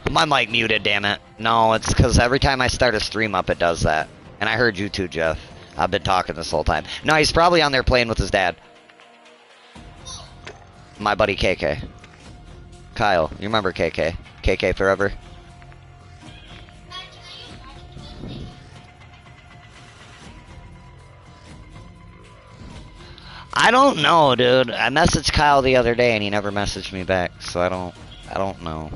My mic muted, damn it. No, it's because every time I start a stream up, it does that. And I heard you too, Jeff. I've been talking this whole time. No, he's probably on there playing with his dad. My buddy KK. Kyle, you remember KK? KK forever? I don't know, dude. I messaged Kyle the other day and he never messaged me back, so I don't know.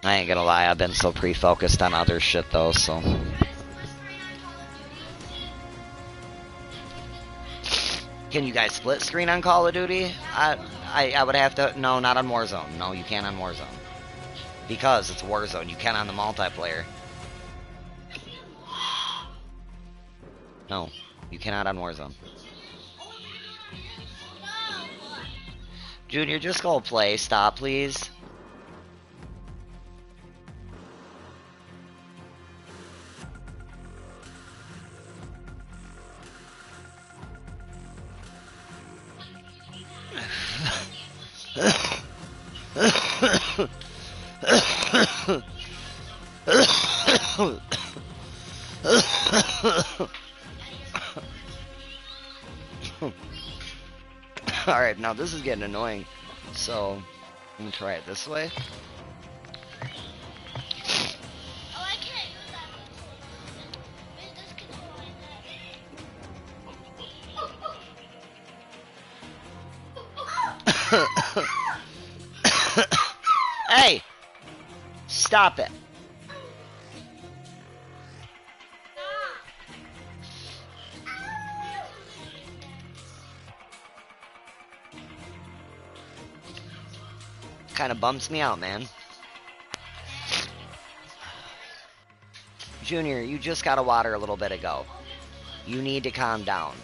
I ain't gonna lie, I've been so pre-focused on other shit though, so. Can you guys split screen on Call of Duty? I would have to. No, not on Warzone. No, you can't on Warzone. Because it's Warzone. You can on the multiplayer. No, you cannot on Warzone. Junior, just go play. Stop, please. Alright, now this is getting annoying. So, let me try it this way. Oh, I can't do that. Wait, this can go like that. Hey! Stop it. Kind of bumps me out, man. Junior, you just got a water a little bit ago. You need to calm down.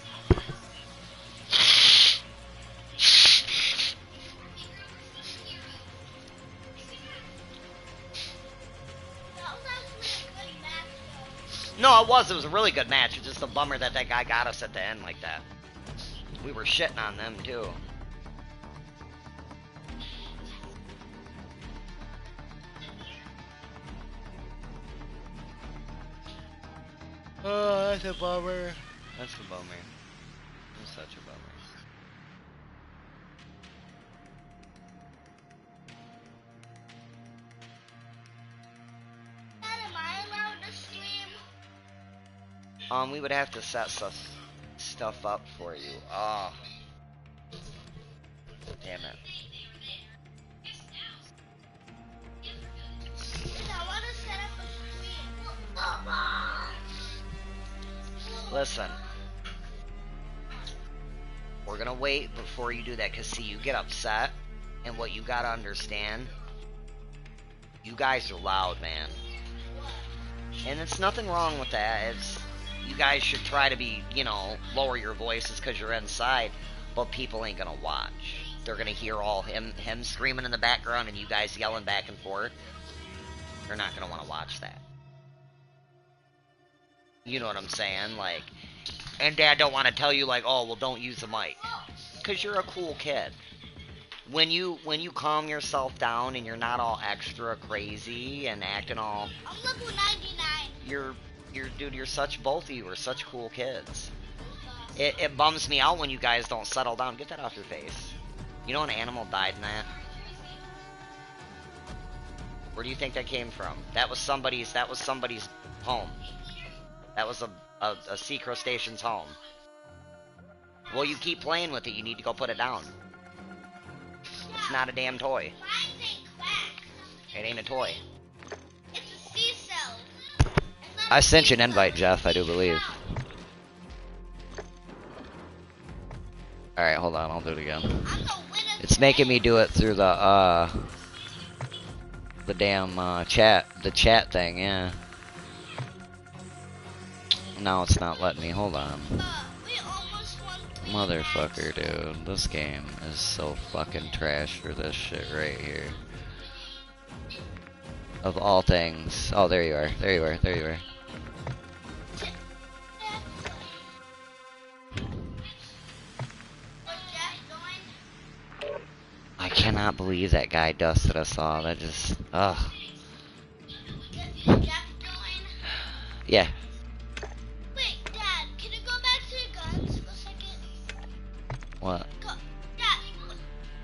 No, it was. It was a really good match. It's just a bummer that that guy got us at the end like that. We were shitting on them, too. Oh, that's a bummer. That's a bummer. That's such a bummer. Am I allowed to stream? We would have to set stuff up for you. Oh. Damn it. I want to set up a stream. Listen. We're gonna wait before you do that, because see, you get upset, and what you gotta understand, you guys are loud, man. And it's nothing wrong with that. It's, you guys should try to be, you know, lower your voices because you're inside, but people ain't gonna watch. They're gonna hear all him screaming in the background and you guys yelling back and forth. They're not gonna want to watch that. You know what I'm saying? Like, and Dad don't want to tell you like, oh, well, don't use the mic, because you're a cool kid. When you calm yourself down and you're not all extra crazy and acting all, I'm level 99. dude, you're such, both of you are such cool kids. It bums me out when you guys don't settle down. Get that off your face. You know an animal died in that? Where do you think that came from? That was somebody's home. That was a sea crustacean's home. Well, you keep playing with it, you need to go put it down. It's not a damn toy. It ain't a toy. It's a sea cell. I sent you an invite, Jeff, I do believe. Alright, hold on, I'll do it again. It's making me do it through the damn, the chat thing, yeah. No, it's not letting me, hold on. Motherfucker, dude, this game is so fucking trash for this shit right here. Of all things. Oh, there you are, there you are, there you are. cannot believe that guy dusted us all. That just, ugh. Jeff join? Yeah. Wait, Dad, can you go back to the guns for a second? What? Dad,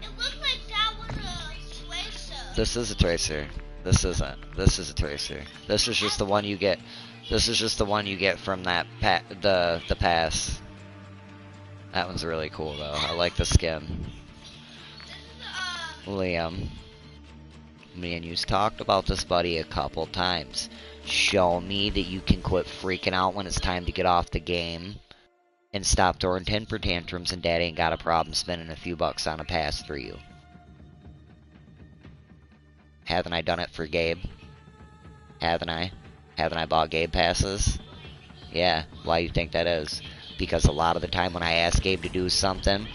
it looked like that was a tracer. This is a tracer. This isn't. This is a tracer. This is just the one you get. This is just the one you get from that the pass. That one's really cool though. I like the skin. Liam, me and you've talked about this, buddy, a couple times. Show me that you can quit freaking out when it's time to get off the game and stop throwing temper tantrums, and Dad ain't got a problem spending a few bucks on a pass for you. Haven't I done it for Gabe? Haven't I? Haven't I bought Gabe passes? Yeah, why do you think that is? Because a lot of the time when I ask Gabe to do something,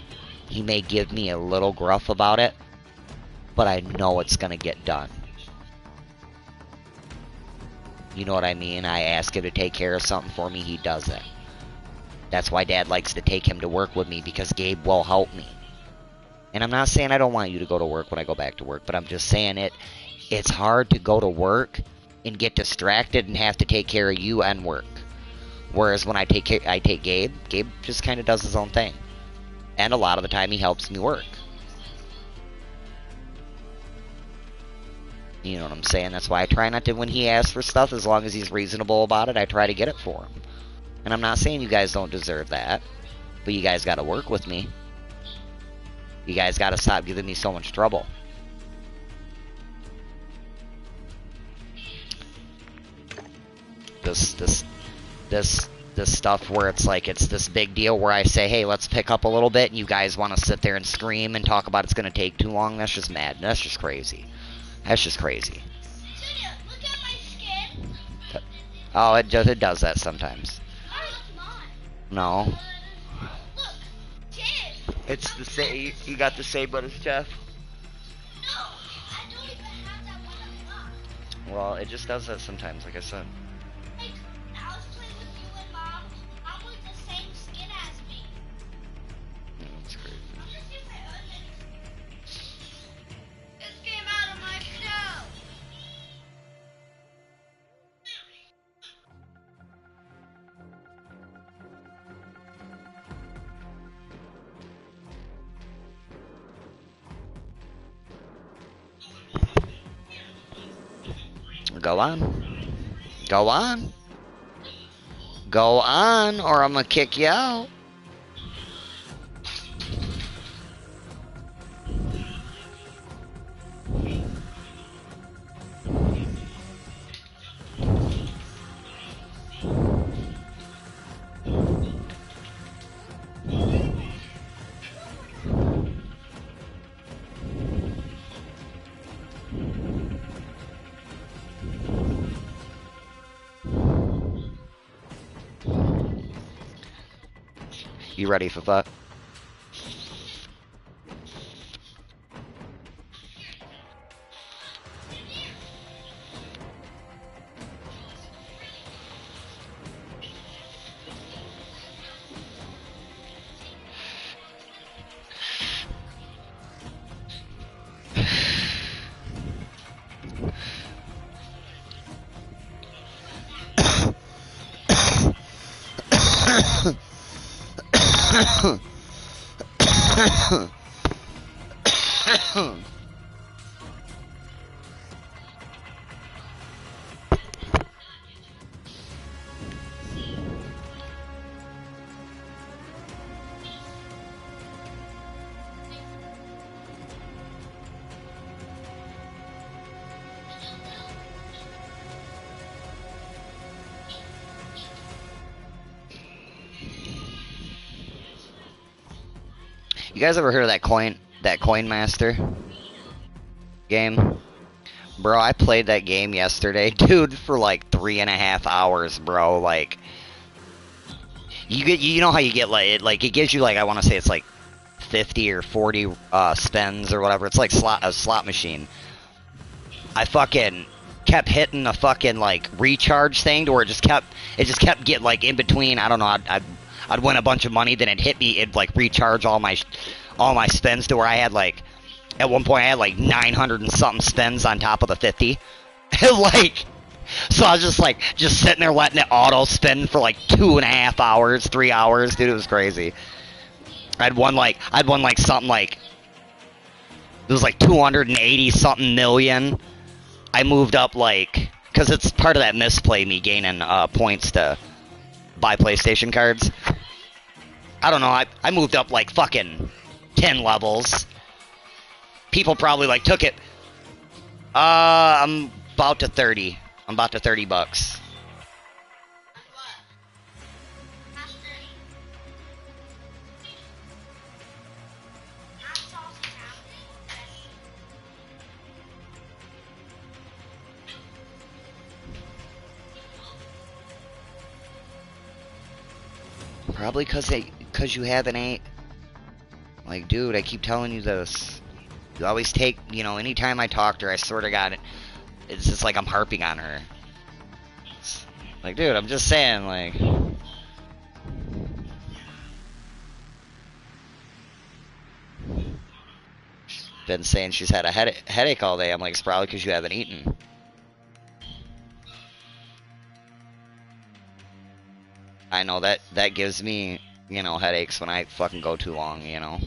he may give me a little gruff about it, but I know it's gonna get done. You know what I mean? I ask him to take care of something for me, he does it. That's why Dad likes to take him to work with me, because Gabe will help me. And I'm not saying I don't want you to go to work when I go back to work, but I'm just saying it's hard to go to work and get distracted and have to take care of you and work. Whereas when I take Gabe, Gabe just kind of does his own thing. And a lot of the time he helps me work. You know what I'm saying? That's why I try not to, when he asks for stuff, as long as he's reasonable about it, I try to get it for him. And I'm not saying you guys don't deserve that, but you guys gotta work with me. You guys gotta stop giving me so much trouble. This stuff where it's like, it's this big deal where I say, hey, let's pick up a little bit, and you guys want to sit there and scream and talk about it's gonna take too long. That's just mad. That's just crazy. That's just crazy. Junior, look at my skin. Oh, it does that sometimes. No. Look, Jeff. It's the same. You got the same but as Jeff. No, I don't even have that one unlocked. Well, it just does that sometimes, like I said. Like, I was playing with you and Mom. Mom was the same skin as me. That's crazy. I'm just using my own name. This came out of my show. Go on. Go on. Go on, or I'm gonna kick you out. You ready for that? You guys ever heard of that Coin Master game? Bro, I played that game yesterday, dude, for like 3.5 hours, bro. Like, you know how you get like it gives you like, I want to say it's like 50 or 40 spins or whatever. It's like a slot machine. I fucking kept hitting the fucking like recharge thing to where it just kept getting like in between. I don't know. I'd win a bunch of money, then it'd hit me. It'd like recharge all my spins to where I had like At one point, I had like 900 and something spins on top of the 50. Like, so I was just sitting there letting it auto spin for like 2.5 hours, 3 hours, dude. It was crazy. I'd won like something like, it was like 280 something million. I moved up like, cause it's part of that misplay, me gaining points to buy PlayStation cards. I don't know. I moved up like fucking 10 levels. People probably like took it. I'm about to 30. I'm about to 30 bucks. Probably cause you have an 8. Like, dude, I keep telling you this. You always take, you know, anytime I talk to her, I sort of got it. It's just like I'm harping on her. It's like, dude, I'm just saying, like. Been saying she's had a headache all day. I'm like, it's probably because you haven't eaten. I know that gives me, you know, headaches when I fucking go too long, you know.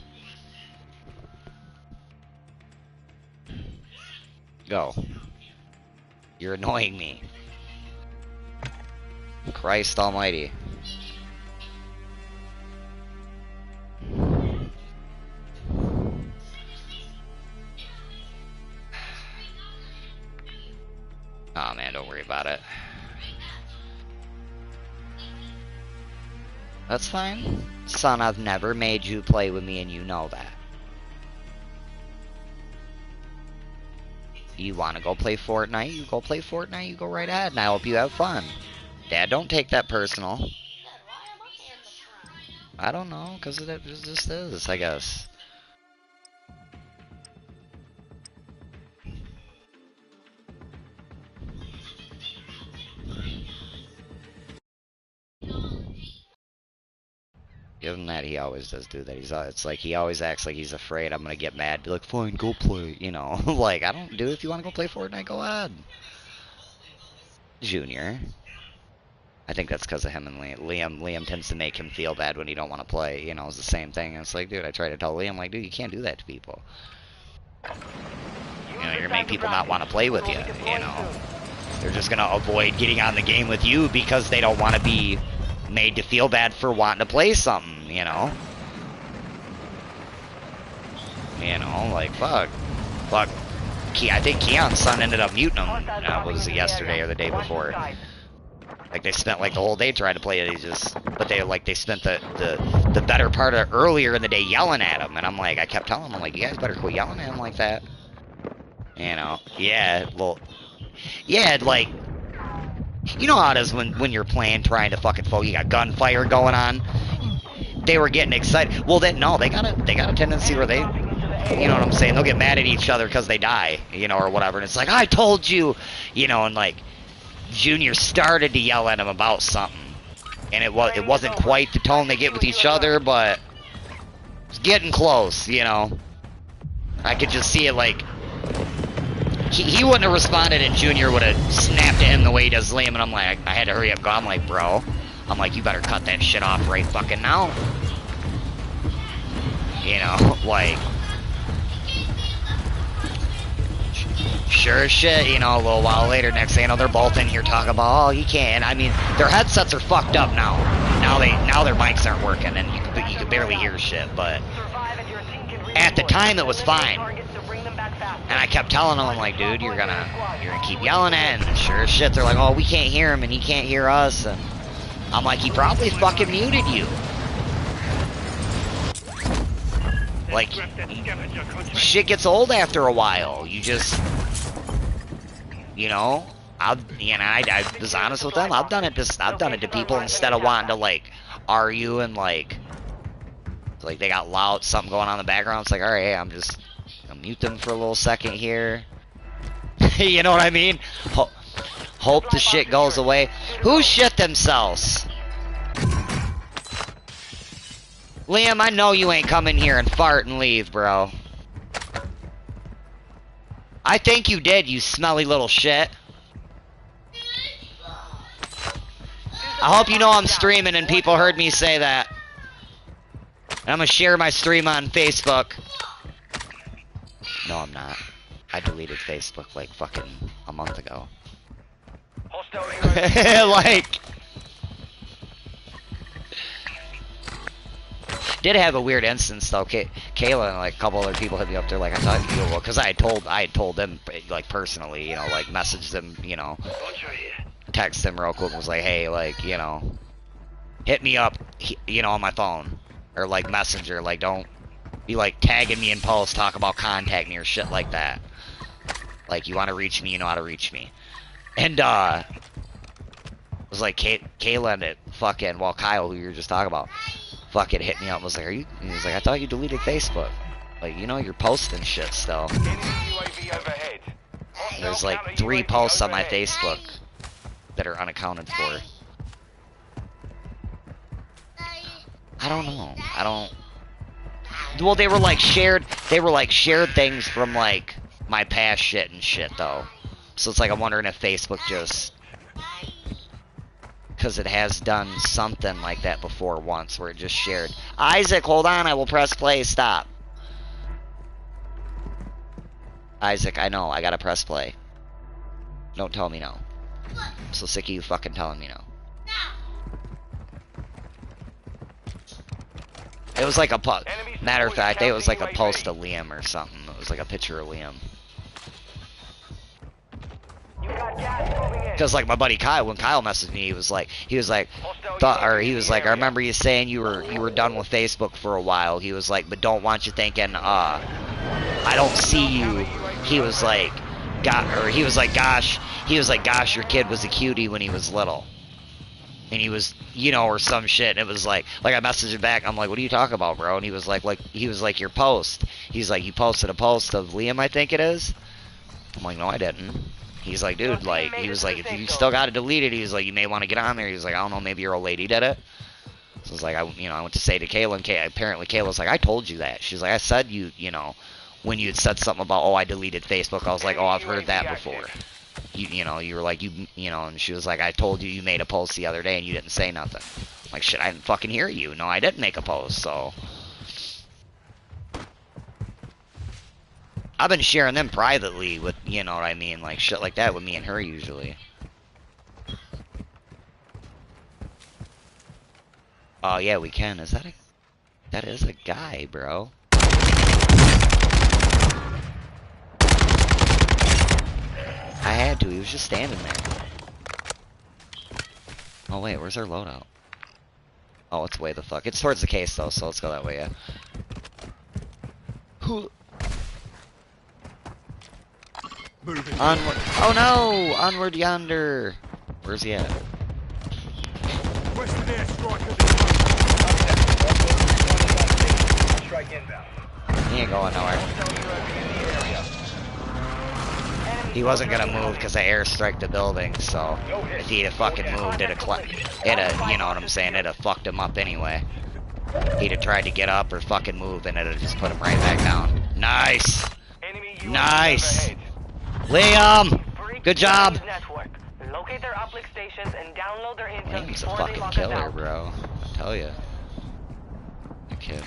Go. You're annoying me. Christ almighty. Oh man, don't worry about it. That's fine. Son, I've never made you play with me and you know that. You want to go play Fortnite? You go play Fortnite, you go right ahead, and I hope you have fun. Dad, don't take that personal. I don't know, because it just is, I guess. Give him that, he always does do that. It's like he always acts like he's afraid I'm gonna get mad. Be like, fine, go play, you know. Like, I don't do it. If you want to go play Fortnite, go ahead. Junior. I think that's because of him and Liam. Liam tends to make him feel bad when he don't want to play. You know, it's the same thing. And it's like, dude, I try to tell Liam, like, dude, you can't do that to people. You know, you're gonna make people not want to play with you, you know. They're just gonna avoid getting on the game with you because they don't want to be made to feel bad for wanting to play something, you know? You know, like, fuck. I think Keon's son ended up muting him. Was it yesterday or the day before? Like, they spent, like, the whole day trying to play it. But they spent the better part of earlier in the day yelling at him. And I'm like, I kept telling him, like, you guys better quit yelling at him like that. You know? Yeah, well, yeah, like, you know how it is when you're playing, trying to fucking focus, you got gunfire going on. They were getting excited. Well, then, no, they got a tendency where they, you know what I'm saying, they'll get mad at each other because they die, you know, or whatever. And it's like, I told you, you know, and like, Junior started to yell at him about something. And it wasn't quite the tone they get with each other, but it's getting close, you know. I could just see it, like, he wouldn't have responded and Junior would have snapped at him the way he does Liam, and I'm like, I had to hurry up go. I'm like, bro, I'm like, you better cut that shit off right fucking now. You know, like, sure as shit, you know, a little while later, next thing you know, they're both in here talking about, oh, you can't. I mean, their headsets are fucked up now. Now their mics aren't working, and you can barely hear shit, but at the time it was fine. And I kept telling them, I'm like, dude, you're gonna keep yelling at him. And sure as shit, they're like, oh, we can't hear him and he can't hear us. And I'm like, he probably fucking muted you. Like, shit gets old after a while. You just, you know, I was honest with them. I've done it to people instead of wanting to like argue and like they got loud, something going on in the background. It's like, all right, hey, I'm just gonna mute them for a little second here. You know what I mean? Hope the shit goes away. Who shit themselves? Liam, I know you ain't coming here and fart and leave, bro. I think you did, you smelly little shit. I hope you know I'm streaming and people heard me say that. And I'm gonna share my stream on Facebook. No, I'm not. I deleted Facebook like fucking a month ago. Like... Did have a weird instance though. Kayla and like a couple other people hit me up there like I thought you well because I had told them like personally, you know, like messaged them, you know, text them real quick and was like, hey, like, you know, hit me up, you know, on my phone or like messenger, like don't be like tagging me in posts, talk about contact me or shit like that. Like you want to reach me, you know how to reach me. And it was like Kayla and it fucking Kyle, who you were just talking about. Fucking hit me up and was like, are you? And he was like, I thought you deleted Facebook. Like, you know, you're posting shit still. There's like 3 posts on my Facebook that are unaccounted for. I don't know. I don't. Well, they were like shared things from like my past shit and shit though. So it's like I'm wondering if Facebook just. Because it has done something like that before once, where it just shared. Isaac, hold on, I will press play, stop. Isaac, I know, I gotta press play. Don't tell me no. I'm so sick of you fucking telling me no. It was like a matter of fact, it was like a post of Liam or something. It was like a picture of Liam. Because like my buddy Kyle, when Kyle messaged me, he was like, I remember you saying you were done with Facebook for a while. He was like, but don't want you thinking, I don't see you. He was like, gosh, your kid was a cutie when he was little, and he was, you know, or some shit. And it was like I messaged him back. I'm like, what are you talking about, bro? And he was like your post. He's like, you posted a post of Liam, I think it is. I'm like, no, I didn't. He's like, dude, like, he was like, if you still got to delete it, he was like, you may want to get on there. He was like, I don't know, maybe your old lady did it. So I was like, I went to say to Kayla, and apparently Kayla was like, I told you that. She's like, I said you know, when you had said something about, oh, I deleted Facebook, I was like, oh, I've heard that before. You know, you were like, you know, and she was like, I told you made a post the other day and you didn't say nothing. I'm like, shit, I didn't fucking hear you. No, I didn't make a post, so. I've been sharing them privately with, you know what I mean, like shit like that with me and her usually. Oh yeah, we can. That is a guy, bro. I had to, he was just standing there. Oh wait, where's our loadout? Oh, it's way the fuck. It's towards the case though, so let's go that way, yeah. Who? Onward. Oh no! Onward yonder! Where's he at? He ain't going nowhere. He wasn't gonna move because I airstriked the building, so if he'd have fucking moved, it'd have, you know what I'm saying, it'd have fucked him up anyway. He'd have tried to get up or fucking move and it'd have just put him right back down. Nice! Nice! Liam! Good job! Liam's a fucking killer, bro. I tell ya. That kid.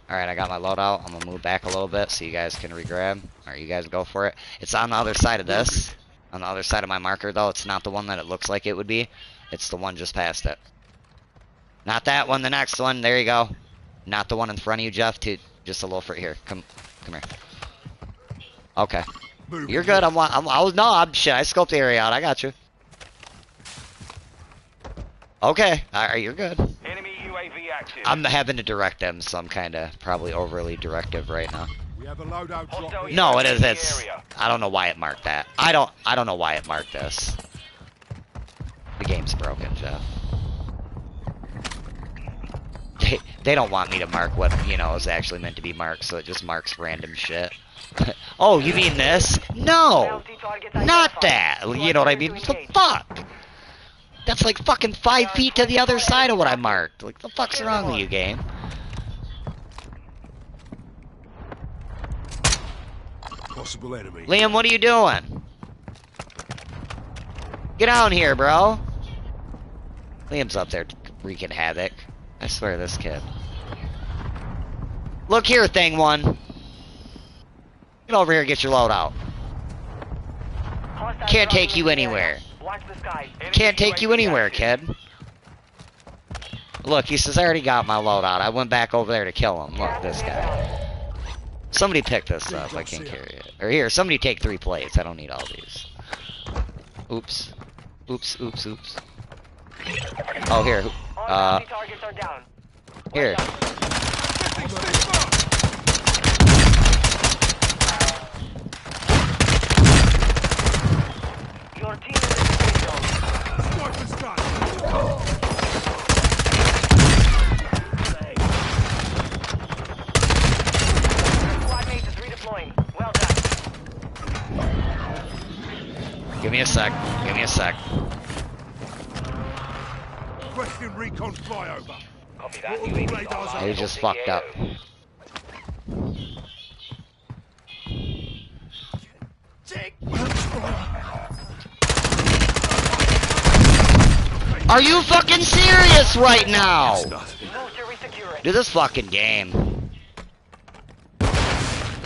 Alright, I got my loadout. I'm gonna move back a little bit so you guys can regrab. Alright, you guys go for it. It's on the other side of this. On the other side of my marker, though. It's not the one that it looks like it would be. It's the one just past it. Not that one, the next one. There you go. Not the one in front of you, Jeff. Just a little further here. Come here. Okay. You're good. I'm shit. I scoped the area out. I got you. Okay. Alright, you're good. Enemy UAV active. I'm having to direct them, so I'm kind of probably overly directive right now. We have a loadout drop. No, it is. It's. I don't know why it marked that. I don't know why it marked this. The game's broken, Jeff. They don't want me to mark what, you know, is actually meant to be marked, so it just marks random shit. Oh, you mean this? No! Not that! You know what I mean? What the fuck? That's like fucking 5 feet to the other side of what I marked. Like, the fuck's wrong with you, game? Possible enemy. Liam, what are you doing? Get down here, bro. Liam's up there wreaking havoc. I swear this kid. Look here, thing one. Get over here and get your load out. Can't take you anywhere. Can't take you anywhere, kid. Look, he says, I already got my load out. I went back over there to kill him. Look, this guy. Somebody pick this up. I can't carry it. Or here, somebody take 3 plates. I don't need all these. Oops. Oops, oops, oops. Oh, here. Here. Your team is in the zone. Sniper's gun. Squad mate is redeploying. Well done. Give me a sec. Give me a sec. Requesting recon flyover. Copy that. All radars He up. just fucked up. Are you fucking serious right now? Do this fucking game.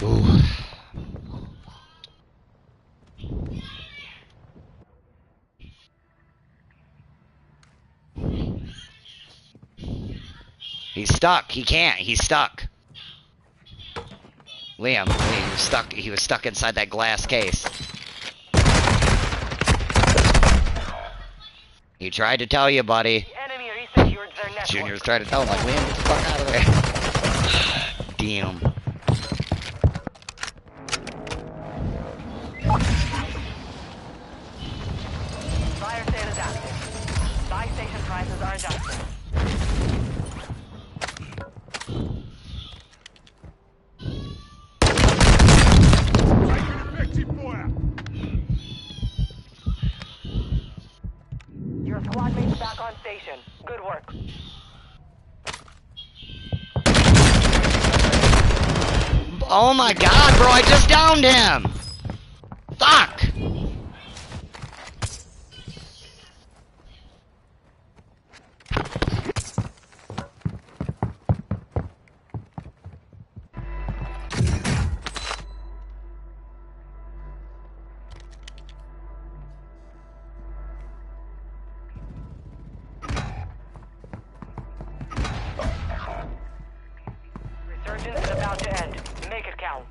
Ooh. He's stuck. He can't. He's stuck. Liam, he was stuck. He was stuck inside that glass case. He tried to tell you, buddy. Enemy resecured their network. Junior's trying to tell him, like, Liam, get the fuck out of there. Damn. Fire sale is active. Buy station prices are adjusted. Taking effective fire. Your squad mate's back on station. Good work. Oh my god, bro, I just downed him! Fuck! Resurgence is about to end. Make it count.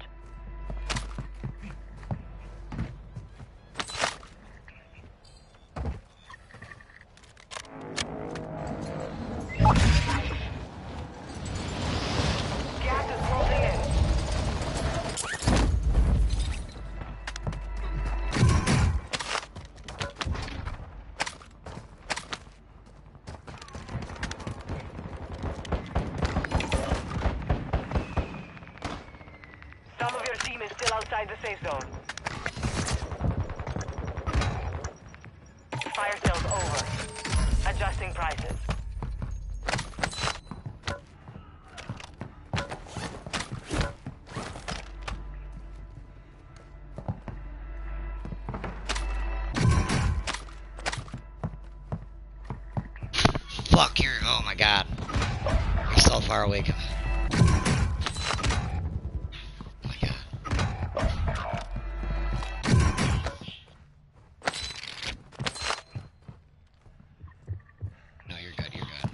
Gas is closing in. Some of your team is still outside the safe zone. Fire sales over. Adjusting prices. Fuck, you're. Oh my god. You're so far away. Oh my god. No, you're good, you're good.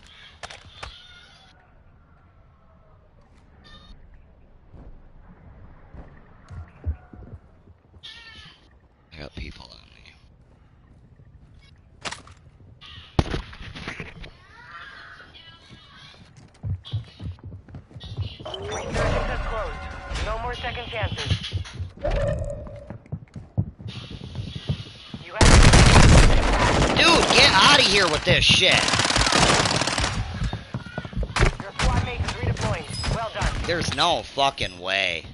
I got people on me. Resurgence has closed. No more second chances. You have Dude, get out of here with this shit! your squad mate is redeploying. Well done. There's no fucking way.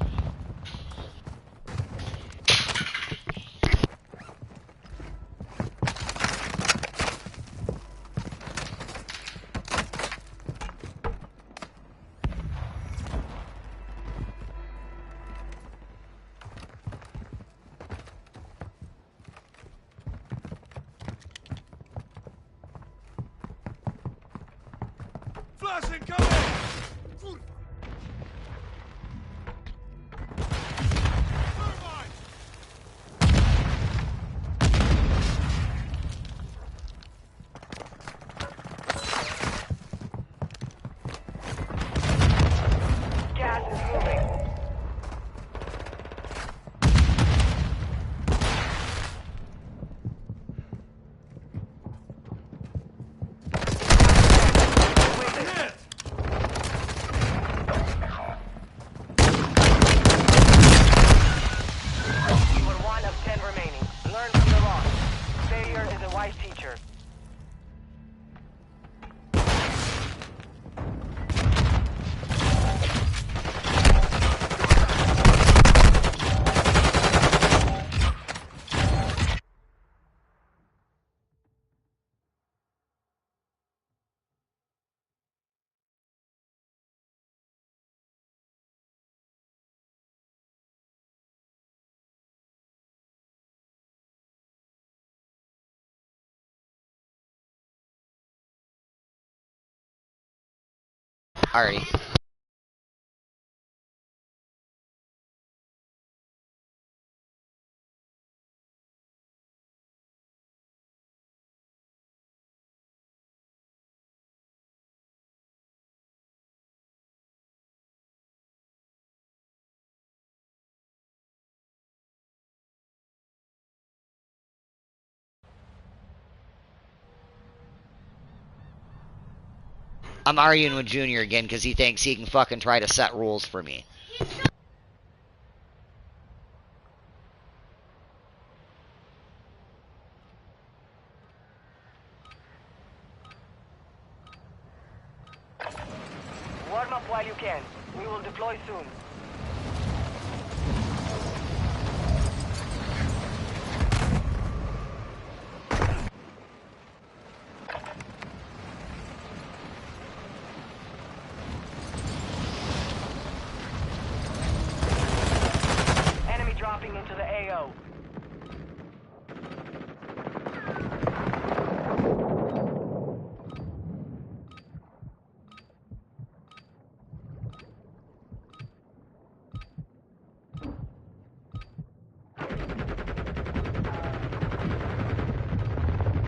Flashing, come in! Gas is moving. Hit! You were 1 of 10 remaining. Learn from the loss. Failure is a wise teacher. Alrighty. I'm arguing with Junior again because he thinks he can fucking try to set rules for me. Warm up while you can. We will deploy soon. Enemy dropping into the AO.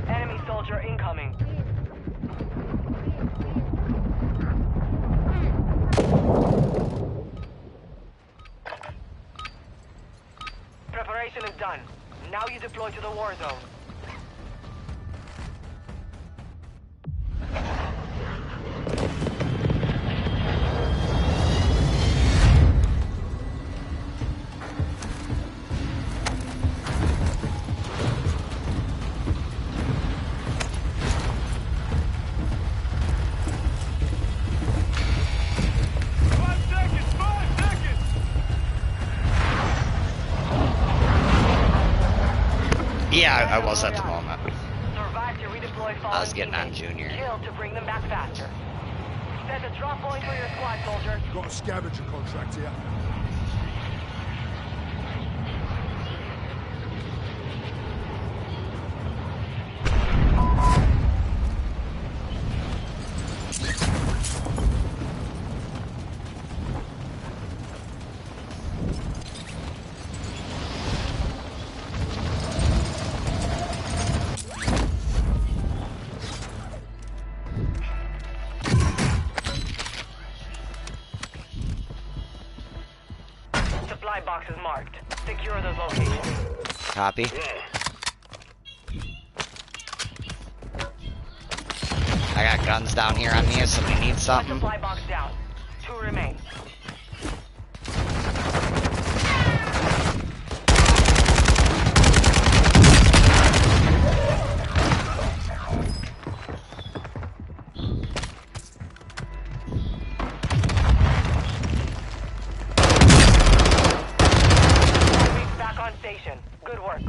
Enemy soldier incoming. Preparation is done. Now you deploy to the war zone. Yeah, I was at the moment. Survive to redeploy I was fallen getting on teammates. Junior. Kill to bring them back faster. Set a drop point for your squad, soldier. Got a scavenger contract here. Supply box is marked. Secure those locations. Copy. I got guns down here on me if somebody needs One something. supply box down. 2 remain. Enemies back on station. Good work.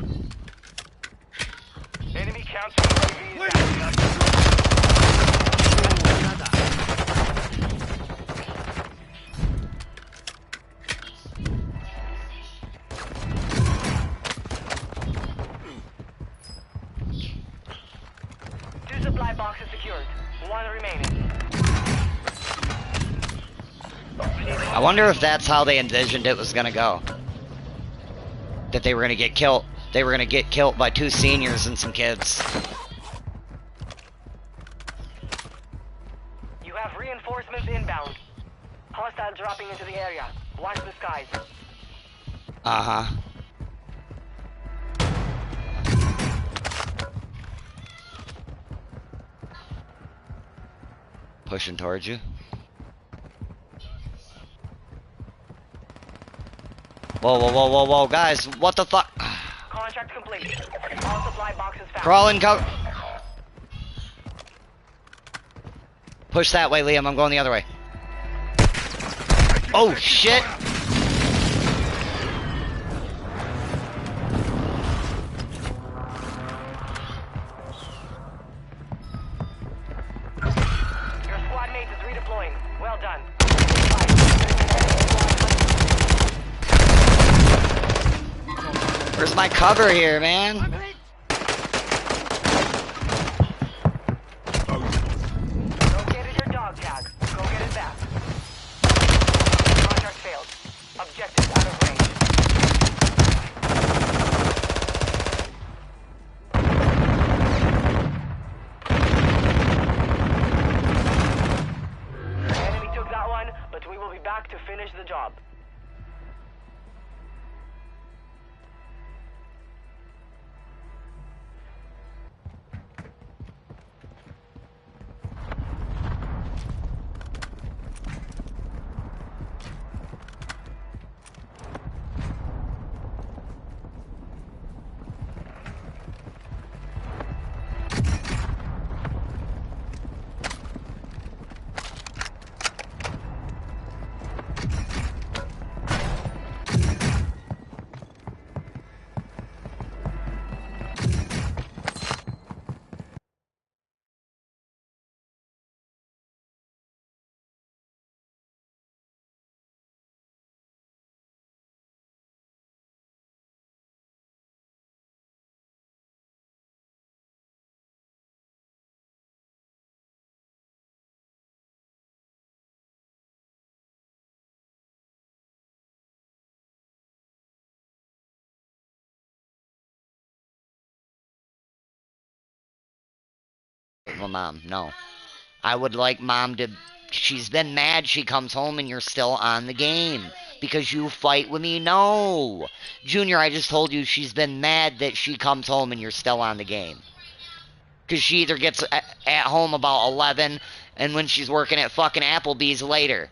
Enemy counts Two supply boxes secured. 1 remaining. I wonder if that's how they envisioned it was gonna go. That they were gonna get killed. They were gonna get killed by 2 seniors and some kids. You have reinforcements inbound. Hostiles dropping into the area. Watch the skies. Uh-huh. Pushing towards you. Whoa, whoa, whoa, whoa, whoa, guys, what the fuck? Contract complete. All supply boxes found. Crawl and cover. Push that way, Liam, I'm going the other way. Oh, shit! Your squad mate is redeploying. Well done. Where's my cover here, man? Located your dog tag. Go get it back. Contract failed. Objectives out of range. Enemy took that one, but we will be back to finish the job. Well, Mom, no. I would like Mom to... She's been mad she comes home and you're still on the game. Because you fight with me? No! Junior, I just told you she's been mad that she comes home and you're still on the game. Because she either gets at home about 11, and when she's working at fucking Applebee's later.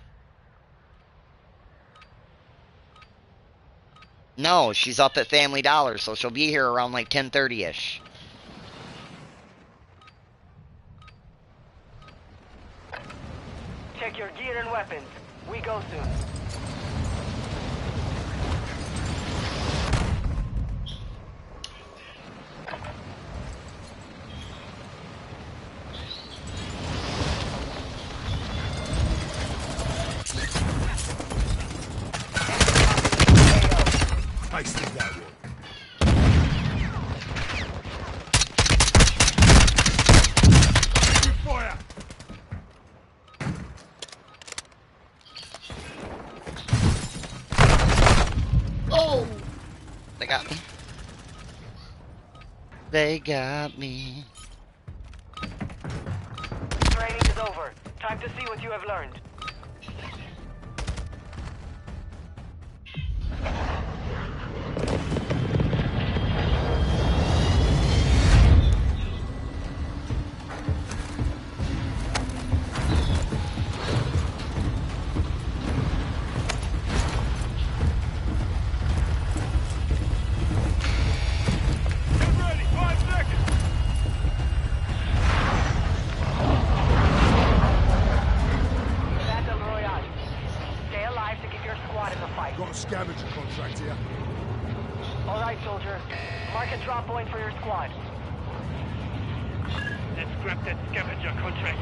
No, she's up at Family Dollar, so she'll be here around like 10:30-ish. Check your gear and weapons. We go soon. I see that one. Fire! Oh! They got me. They got me. Training is over. Time to see what you have learned. Get ready! 5 seconds! Battle Royale. Stay alive to get your squad in the fight. Got a scavenger contract here. All right, soldier. Mark a drop point for your squad. Let's grab that scavenger contract.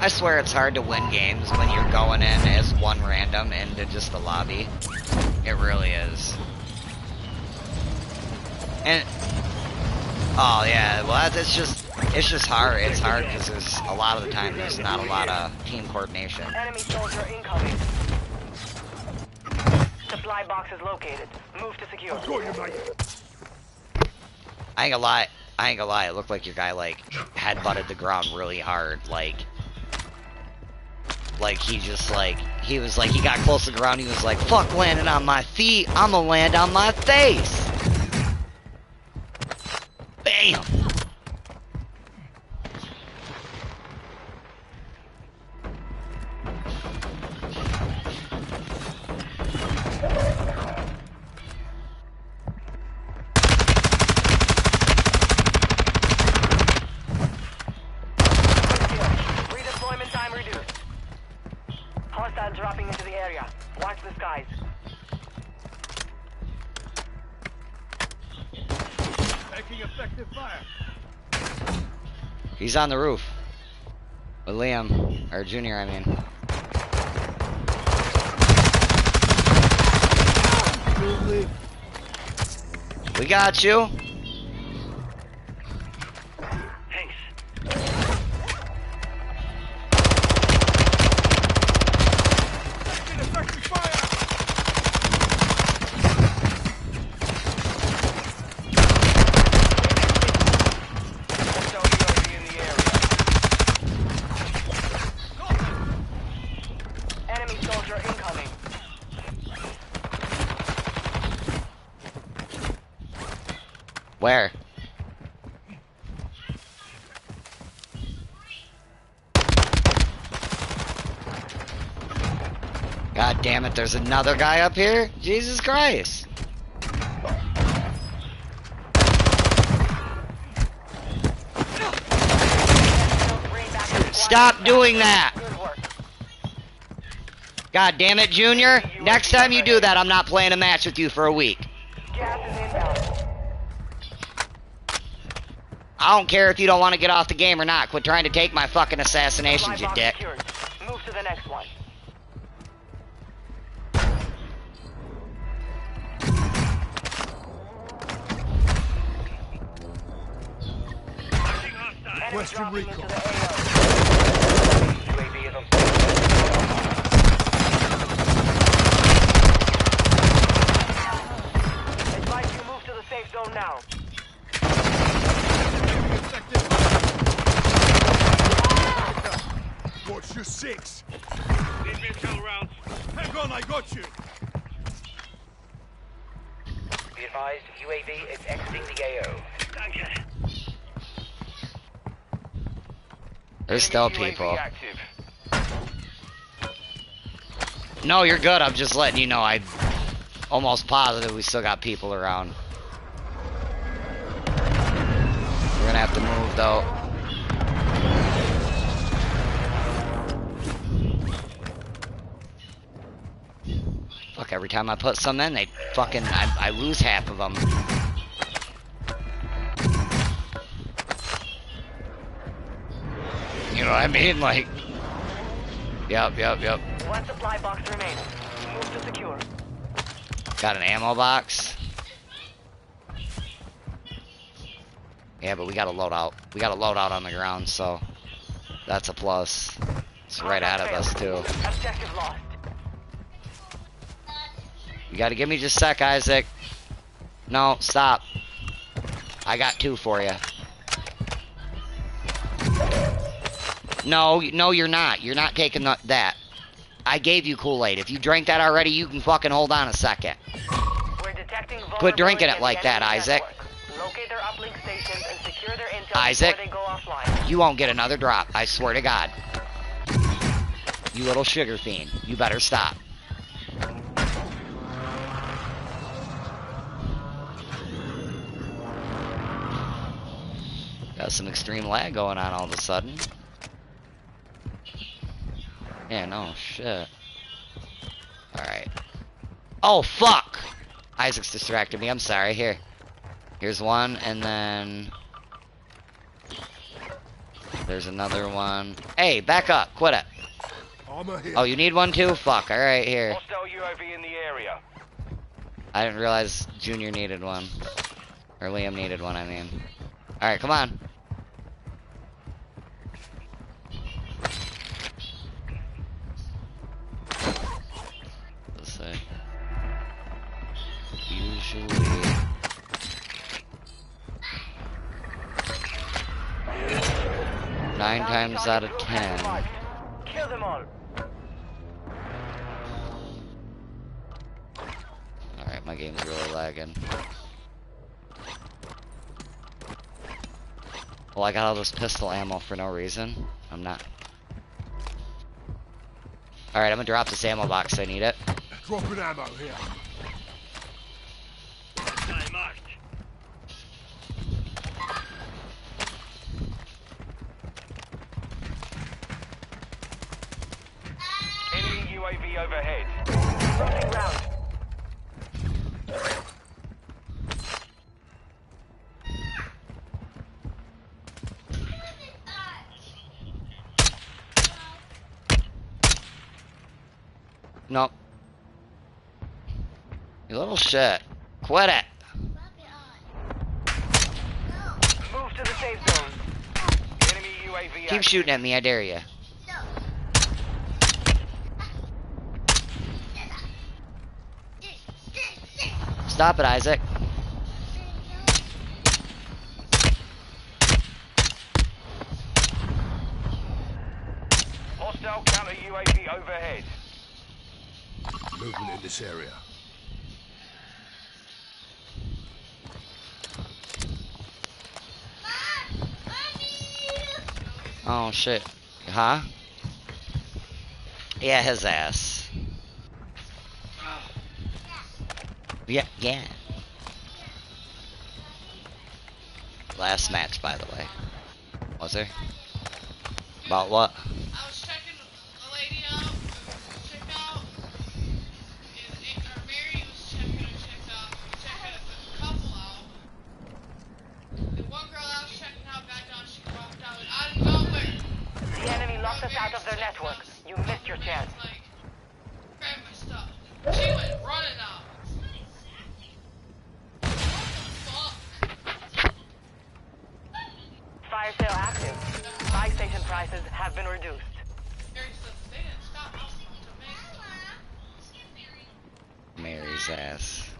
I swear it's hard to win games when you're going in as one random into just the lobby. It really is. And... Oh, yeah, well, that's just... It's just hard. It's hard because there's a lot of the time there's not a lot of team coordination. Enemy soldier incoming. Supply box is located. Move to secure. Got you, mate. I ain't gonna lie. It looked like your guy like headbutted the ground really hard. Like he just like he got close to the ground. He was like, "Fuck landing on my feet. I'ma land on my face." Bam. Redeployment time reduced. Hostile dropping into the area. Watch the skies. Taking effective fire. He's on the roof with Liam or Junior. I mean. We got you. Thanks. Taking effective fire. Hostile UAV in the area. Enemy soldier incoming. Where? God damn it, there's another guy up here? Jesus Christ. Stop doing that. Good work. God damn it, Junior. Next time you do that, I'm not playing a match with you for a week. Gas is inbound. I don't care if you don't want to get off the game or not. Quit trying to take my fucking assassinations, you Supply box dick. secured. Move to the next one. Marking hostile. Enemy Western dropping recon. into the AO. UAV is on Advise you move to the safe zone now. Taking effective fire. Watch your six. Need missile rounds. Hang on, I got you. Be advised, UAV is exiting the AO. Danke. There's still people. No, you're good. I'm just letting you know. I'm almost positive we still got people around. We're gonna have to move though. Fuck, every time I put some in, they fucking, I lose half of them. You know what I mean? Like, yep. One supply box remains. Move to secure. Got an ammo box. Yeah, but we got a loadout. We got a loadout on the ground, so that's a plus. It's right out of us too. Objective lost. You gotta give me just a sec, Isaac. No, stop. I got two for you. No, you're not. You're not taking that. I gave you Kool-Aid. If you drank that already, you can fucking hold on a second. We're detecting Quit drinking it vulnerabilities like in that, enemy Isaac. network. Locate their uplink stations and secure their intel Isaac. before they go offline. You won't get another drop, I swear to God. You little sugar fiend. You better stop. Got some extreme lag going on all of a sudden. Yeah, no, shit. Alright. Oh, fuck! Isaac's distracted me, I'm sorry. Here's one, and then... there's another one. Hey, back up, quit it. Armor here. Oh, you need one too? Fuck, alright, here. Hostile UAV in the area. I didn't realize Junior needed one. Or Liam needed one, I mean. Alright, come on. Shooey. 9 times out of 10. Kill them all. Alright, my game's really lagging. Well, I got all this pistol ammo for no reason. I'm not. Alright, I'm gonna drop this ammo box. I need it. Dropping ammo here. Guy marked. Enemy UAV overhead. Running round. Nope. You little shit. Quit it. Move to the safe zone. Enemy UAV Keep active. shooting at me, I dare you. Stop it, Isaac. Hostile counter UAV overhead. Movement in this area. Oh shit. Huh? Yeah, his ass. Yeah, yeah. Last match, by the way. Was there? About what? I was checking a lady out, check out, and Mary was checking a couple out. The one girl I was checking out back down, she walked out, and I didn't know where. The enemy locked us out of their network. You missed your chance. Like, grab my stuff. She went running out. What the fuck? Fire sale active. Buy station prices have been reduced. Mary said they didn't stop us to make Mary's ass.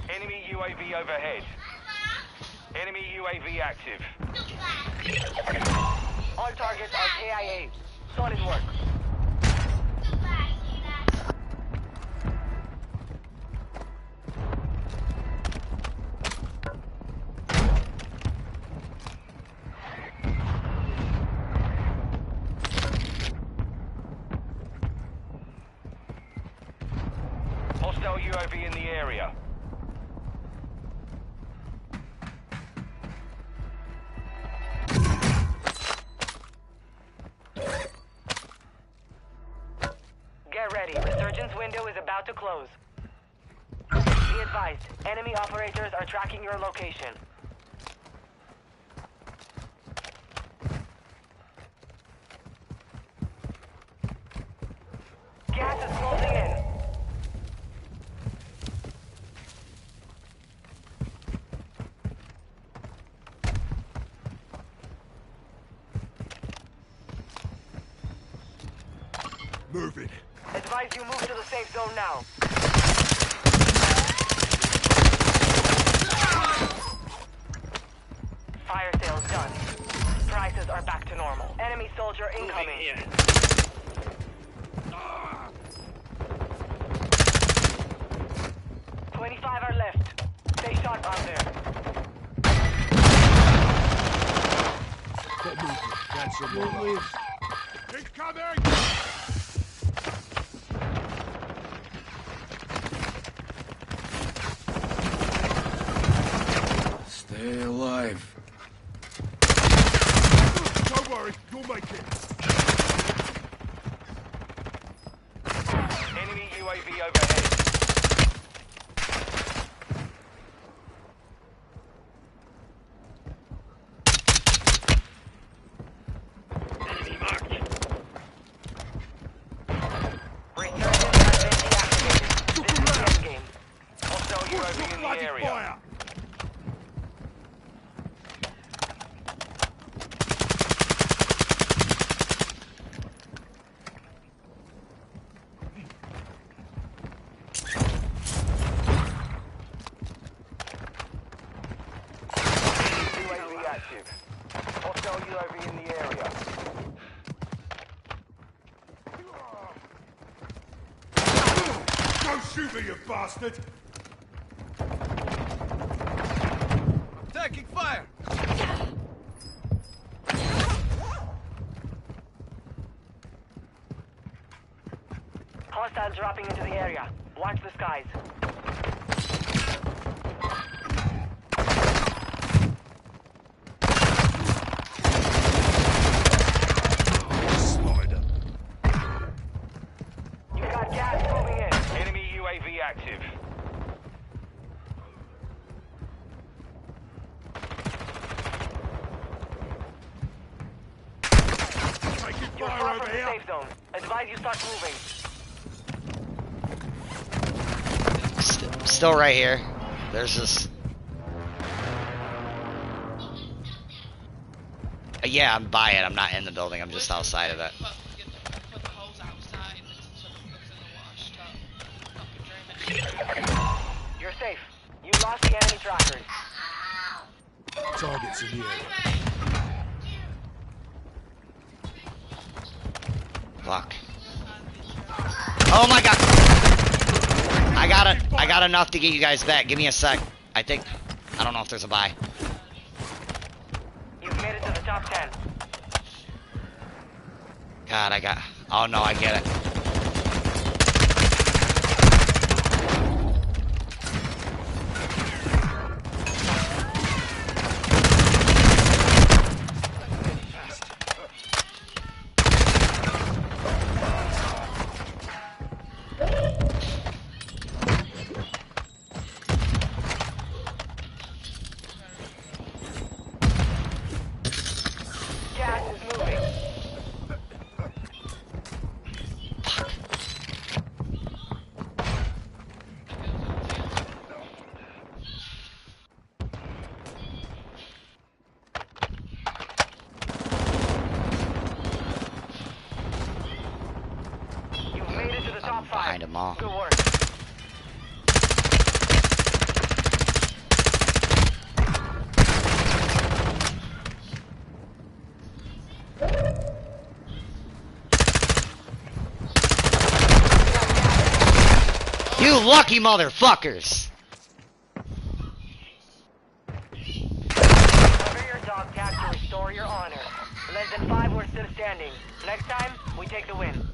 Enemy UAV overhead. Enemy UAV active. All targets are KIA. Solid work. Hostile UAV in the area. Get ready. Resurgence window is about to close. Be advised, enemy operators are tracking your location. Gas is closing in. Moving. Advise you move to the safe zone now. Fire sales done. Prices are back to normal. Enemy soldier incoming. Here. 25 are left. Stay sharp out there. Got movement. Cancel more. Incoming! Stay alive. Don't worry, you'll make it. Enemy UAV overhead. Enemy marked. Resurgence has been deactivated. This is the end game. Hostile What's UAV your in the bloody area. fire? All UAV in the area. Don't shoot me, you bastard! Taking fire! Hostiles dropping into the area. Watch the skies. Spider. You got gas moving in. Enemy UAV active. Taking You're fire far over from the here! safe zone. Advise you start moving. Still right here. There's this. Yeah, I'm by it. I'm not in the building. I'm just outside of it. Put the hose outside so it's in the wash tub. Fucking drain it. You're safe. You lost the enemy trackers. Targets in the air. Fuck. Oh my god. I got enough to get you guys back. Give me a sec. I don't know if there's a buy. You've made it to the top 10. God, oh no, I get it. Gas is moving. You've made it to the top 5. Behind them all. Good work. You lucky motherfuckers! Cover your dog tag to restore your honor. Less than 5 were still standing. Next time, we take the win.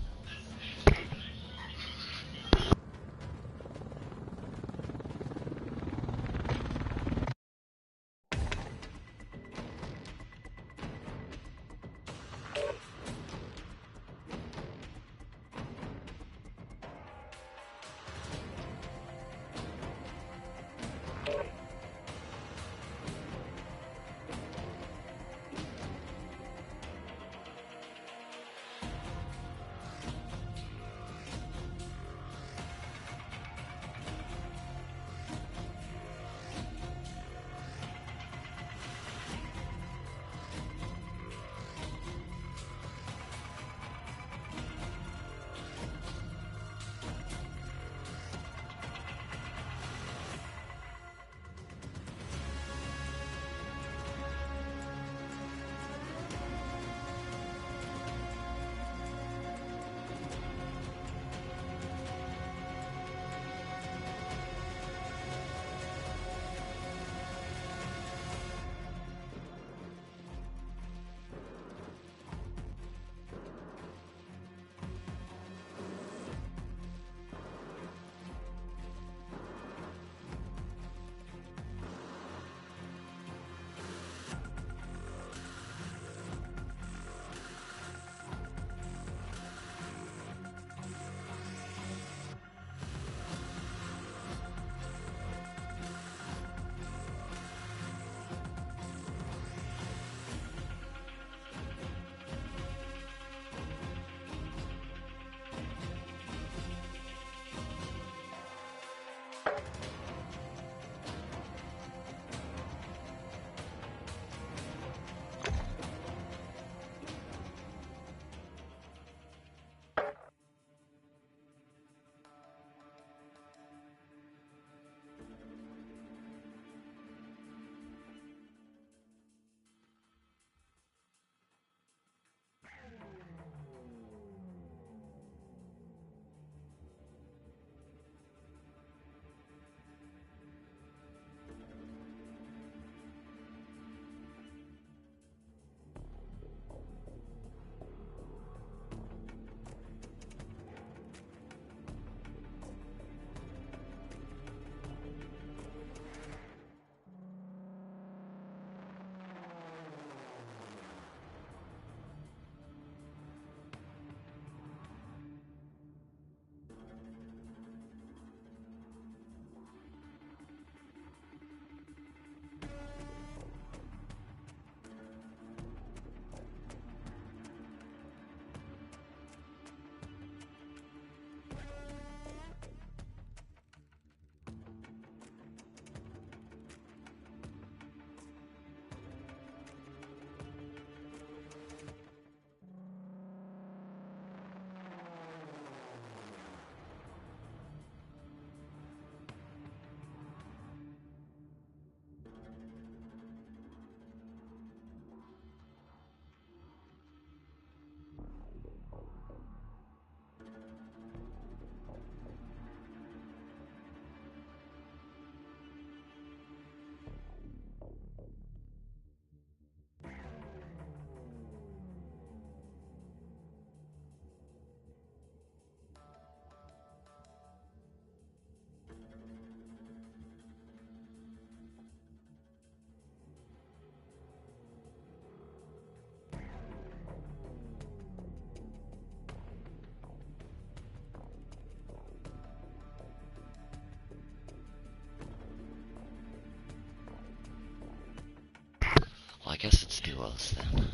was then.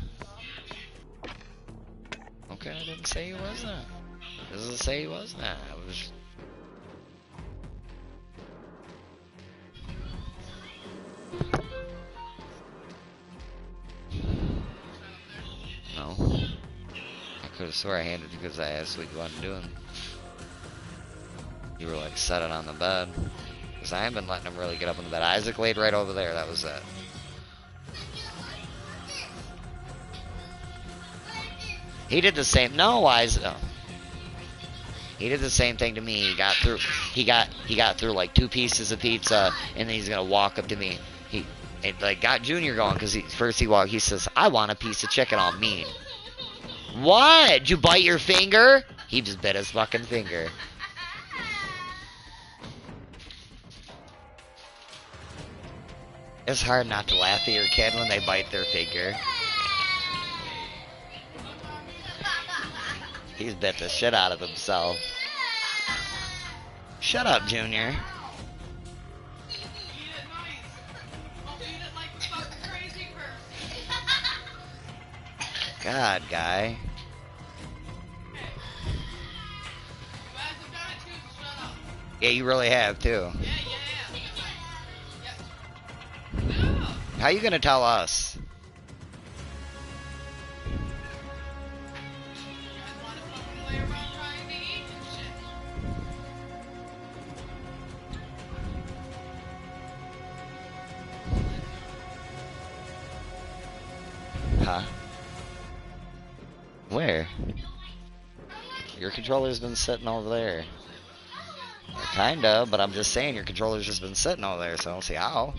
Okay, I didn't say he wasn't. Doesn't say he wasn't. I was. No. I could have swore I handed it because I asked what you wanted doing. You were like sitting on the bed. Because I haven't been letting him really get up in the bed. Isaac laid right over there, that was it. He did the same. No, Isaac. Oh. He did the same thing to me. He got through. He got through like 2 pieces of pizza, and then he's gonna walk up to me. It like got Junior going because first he walked. He says, "I want a piece of chicken." All mean. What? Did you bite your finger? He just bit his fucking finger. It's hard not to laugh at your kid when they bite their finger. He's bit the shit out of himself. Shut up, Junior. God, guy. Yeah, you really have, too. How you gonna tell us? Huh? Where? Your controller's been sitting over there. Kinda, but I'm just saying your controller's just been sitting over there, so I don't see how.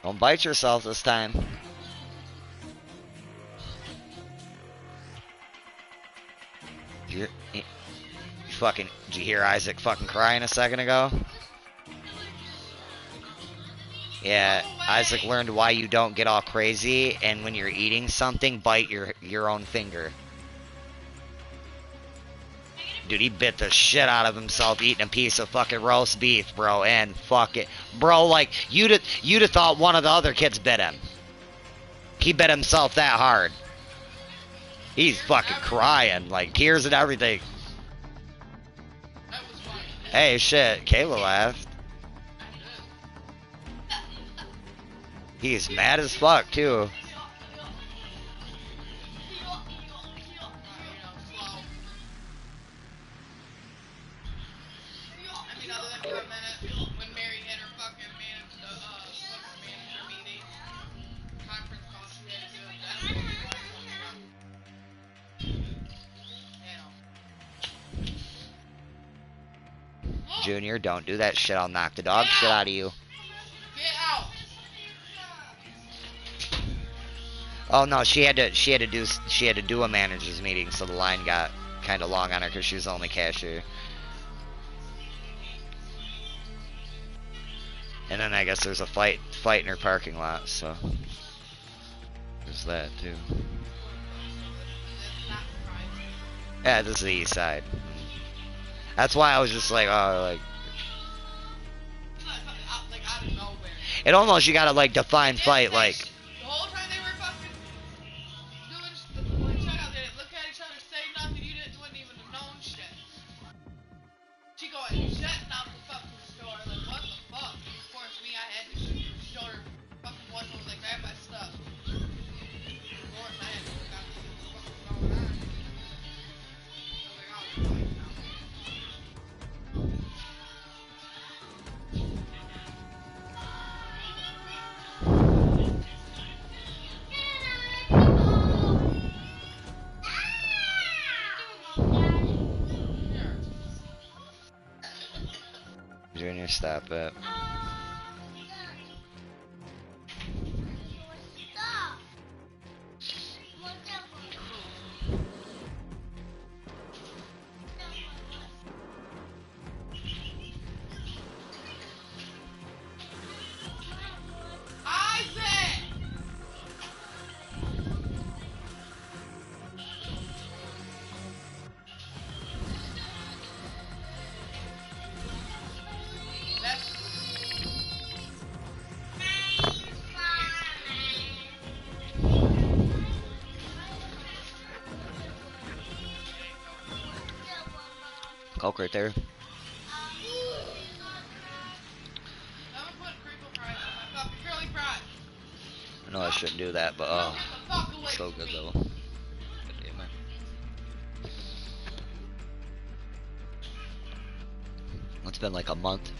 Don't bite yourself this time. You fucking, did you hear Isaac fucking crying a second ago? Yeah, Isaac learned why you don't get all crazy, and when you're eating something, bite your own finger. Dude, he bit the shit out of himself eating a piece of fucking roast beef, bro, and fuck it. Bro, like, you'd have thought one of the other kids bit him. He bit himself that hard. He's fucking crying, like, tears and everything. Hey, shit, Kayla laughed. He's mad as fuck, too. Junior, don't do that shit. I'll knock the dog shit out of you. Get out. Oh no, she had to do a manager's meeting, so the line got kind of long on her because she was the only cashier. And then I guess there's a fight in her parking lot, so there's that too. Yeah, this is the east side. That's why I was just like, oh, like. It almost, you gotta like define fight, like. The whole time they were fucking doing checkout, they didn't look at each other, say nothing, wouldn't even have known shit. She going, shutting out the fucking store, like, what the fuck? Of course, me, I had to show her fucking one was like, grab my stuff. Of course, I had to look out to see what was going on. I was like, oh, boy. Junior, stop it. Isaac! That's Coke right there. I'm gonna put crinkle fries on my fucking curly fries. I know I shouldn't do that, but Get the fuck away so from good me. though. God damn it. It's been like a month,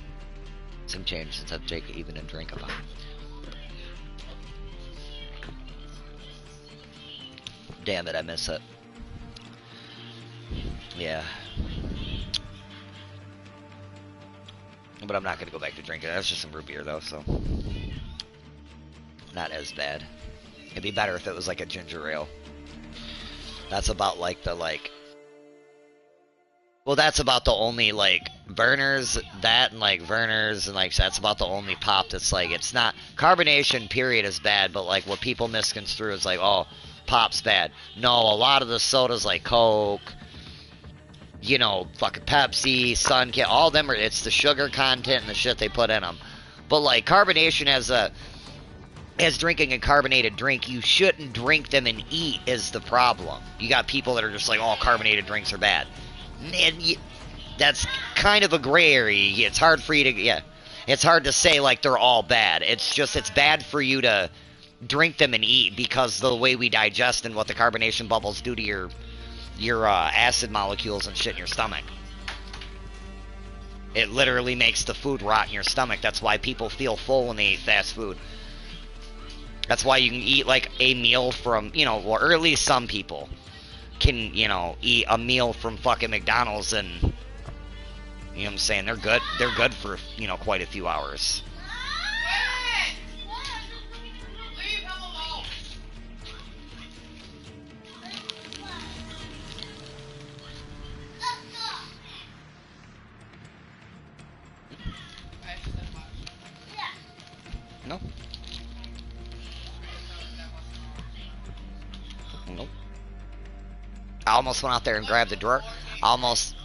some change since I've taken even a drink of it. Damn it, I miss it. Yeah. But I'm not gonna go back to drinking. That's just some root beer though, so not as bad. It'd be better if it was like a ginger ale. That's about like the well, that's about the only like Vernors, that and like Vernors and like that's about the only pop that's like it's not carbonation period is bad, but like what people misconstrue is like, oh, pop's bad. No, a lot of the sodas like Coke, you know, fucking Pepsi, Sun, all them are, it's the sugar content and the shit they put in them. But like carbonation as drinking a carbonated drink, you shouldn't drink them and eat is the problem. You got people that are just like, oh, carbonated drinks are bad. And that's kind of a gray area. It's hard for you to, yeah. It's hard to say like they're all bad. It's just, it's bad for you to drink them and eat because the way we digest and what the carbonation bubbles do to your acid molecules and shit in your stomach. It literally makes the food rot in your stomach. That's why people feel full when they eat fast food. That's why you can eat like a meal from, you know, or at least some people can, you know, eat a meal from fucking McDonald's and, you know what I'm saying, they're good for, you know, quite a few hours. Leave him alone. No. Nope. I almost went out there and grabbed the drawer. Almost.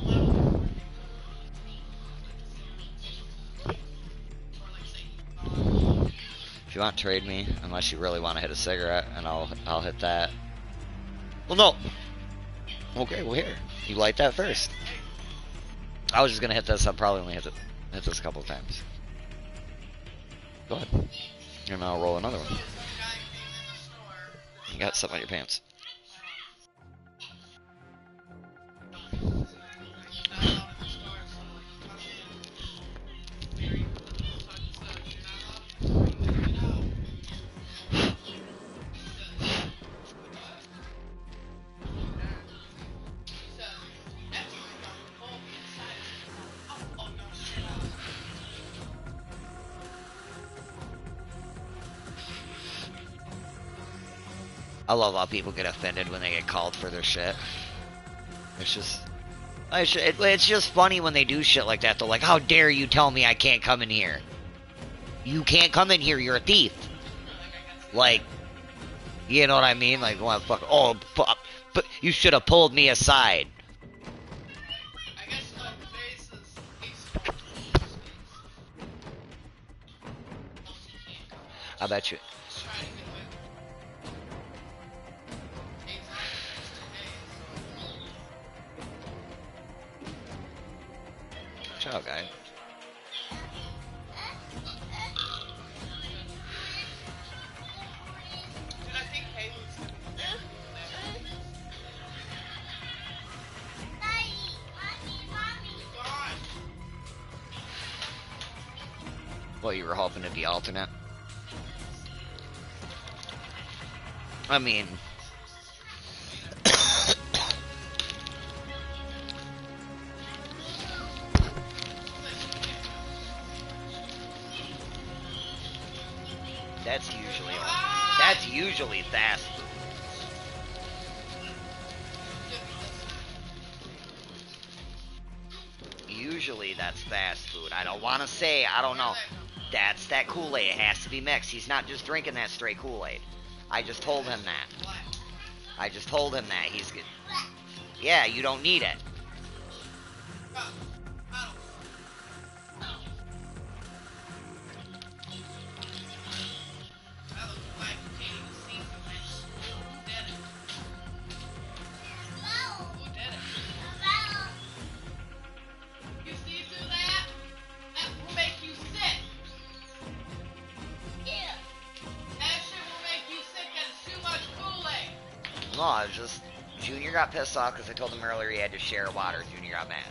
If you want, trade me. Unless you really want to hit a cigarette, and I'll hit that. Well, no. Okay, well here. You light that first. I was just gonna hit this. I'll probably only hit this a couple of times. Go ahead. And I'll roll another one. You got something on your pants. I love how people get offended when they get called for their shit. It's just... It's just funny when they do shit like that. They're like, how dare you tell me I can't come in here? You can't come in here, you're a thief. Like, you know what I mean? Like, what fuck? Oh, but you should have pulled me aside. I guess the base is I bet you. Ciao, guy. Dude, I think Haley's gonna be there. God. Well, you were hoping to be alternate. I mean... That's usually fast food. Usually that's fast food. I don't want to say, I don't know. That's that Kool-Aid. It has to be mixed. He's not just drinking that straight Kool-Aid. I just told him that. He's good. Yeah, you don't need it. No, I was just... Junior got pissed off because I told him earlier he had to share water. Junior got mad.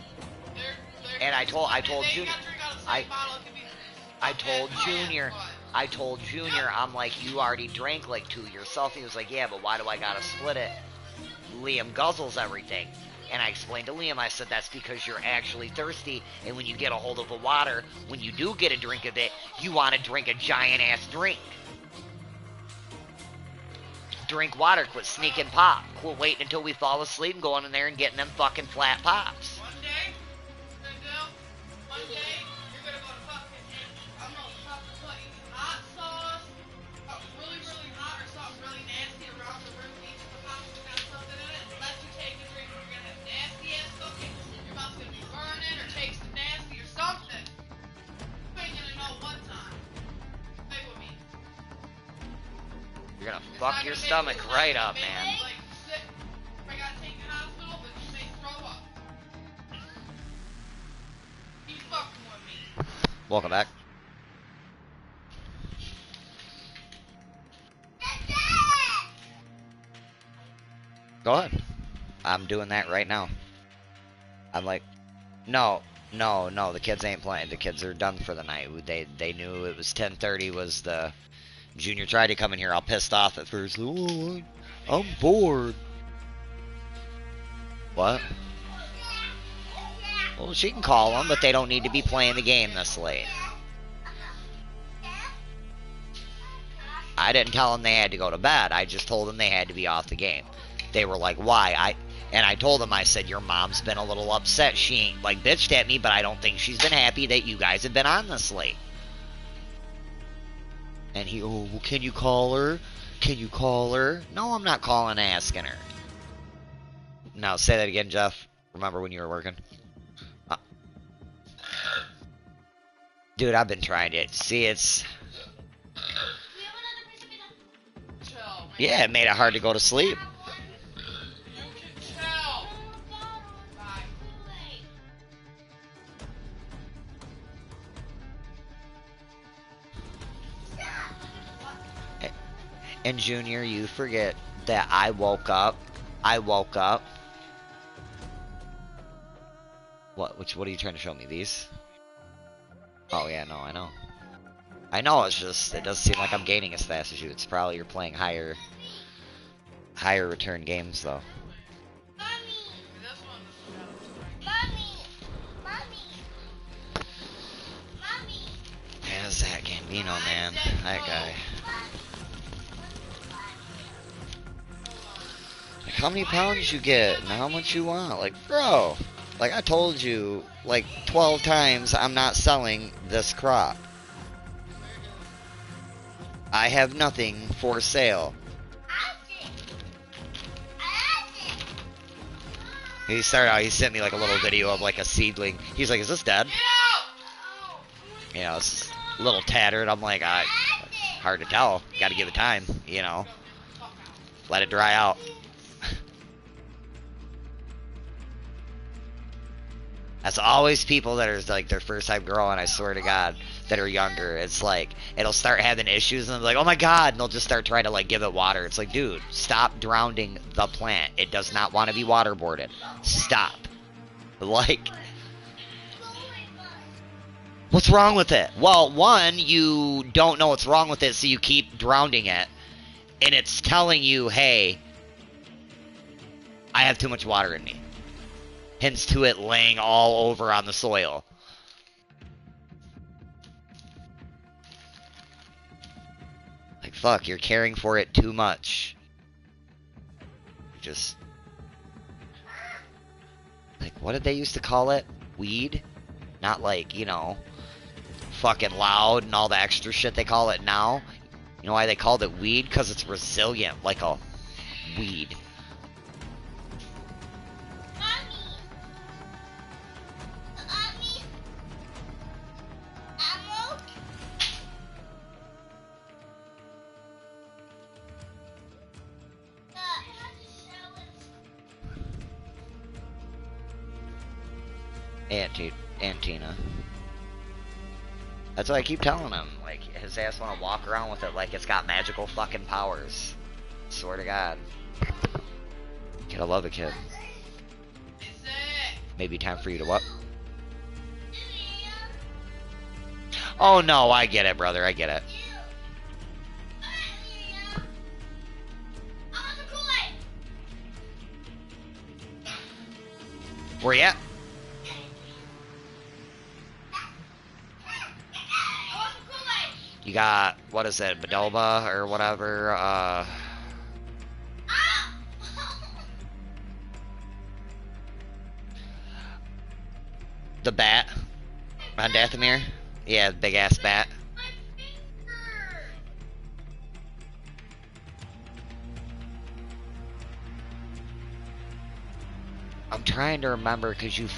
And I told Junior... I told Junior, I'm like, you already drank like 2 yourself. He was like, yeah, but why do I gotta split it? Liam guzzles everything. And I explained to Liam, I said, that's because you're actually thirsty, and when you get a hold of the water, when you do get a drink of it, you want to drink a giant-ass drink. Drink water, quit sneaking pop. Quit waiting until we fall asleep and going in there and getting them fucking flat pops. One day, you're gonna go to fucking, I'm gonna fucking put hot sauce, really, really hot or something really nasty around the room, each of the pops is got something in it, unless you take a drink, you're gonna have nasty ass cooking, your mouth's gonna be burning or tasting nasty or something. You ain't gonna know one time. Stay with me. You're gonna fuck your stomach right up, man. Like, sick. I gotta take you to the hospital, but you may throw up. He's fucking with me. Welcome back. Go ahead. I'm doing that right now. I'm like, no, the kids ain't playing. The kids are done for the night. They knew it was 10:30 was the... Junior tried to come in here all pissed off at first. Oh, I'm bored. What? Well, she can call them, but they don't need to be playing the game this late. I didn't tell them they had to go to bed. I just told them they had to be off the game. They were like, why? And I told them, I said, your mom's been a little upset. She ain't, like, bitched at me, but I don't think she's been happy that you guys have been on this late. And he, oh, well, can you call her? Can you call her? No, I'm not calling asking her. Now, say that again, Jeff. Remember when you were working? Dude, I've been trying to. See, it's... Yeah, it made it hard to go to sleep. And Junior, you forget that I woke up. What are you trying to show me? These? Oh yeah, no, I know. I know, it's just, it doesn't seem like I'm gaining as fast as you. It's probably you're playing higher return games though. Yeah, Zach Gambino, man. That guy. Like, how many pounds you get and how much you want? Like, bro. Like, I told you, like, 12 times I'm not selling this crop. I have nothing for sale. He started out, he sent me like a little video of like a seedling. He's like, is this dead? You know, it's a little tattered. I'm like, hard to tell. Gotta give it time, you know. Let it dry out. That's always people that are like their first time growing, I swear to God, that are younger. It's like, it'll start having issues and they're like, oh my God, and they'll just start trying to like give it water. It's like, dude, stop drowning the plant. It does not want to be waterboarded. Stop. Like, what's wrong with it? Well, one, you don't know what's wrong with it, so you keep drowning it. And it's telling you, hey, I have too much water in me. Hence to it laying all over on the soil. fuck, you're caring for it too much. Just... Like, what did they used to call it? Weed? Not like, you know, fucking loud and all the extra shit they call it now. You know why they called it weed? Because it's resilient, like a weed. Antina. That's what I keep telling him. Like, his ass wanna walk around with it like it's got magical fucking powers. Swear to God. Gotta love a kid. Maybe time for you to what? Oh no, I get it, brother. I get it. Where you at? You got, what is it, Badoba or whatever, the bat on Dathomir? Yeah, big ass bat. I'm trying to remember because you...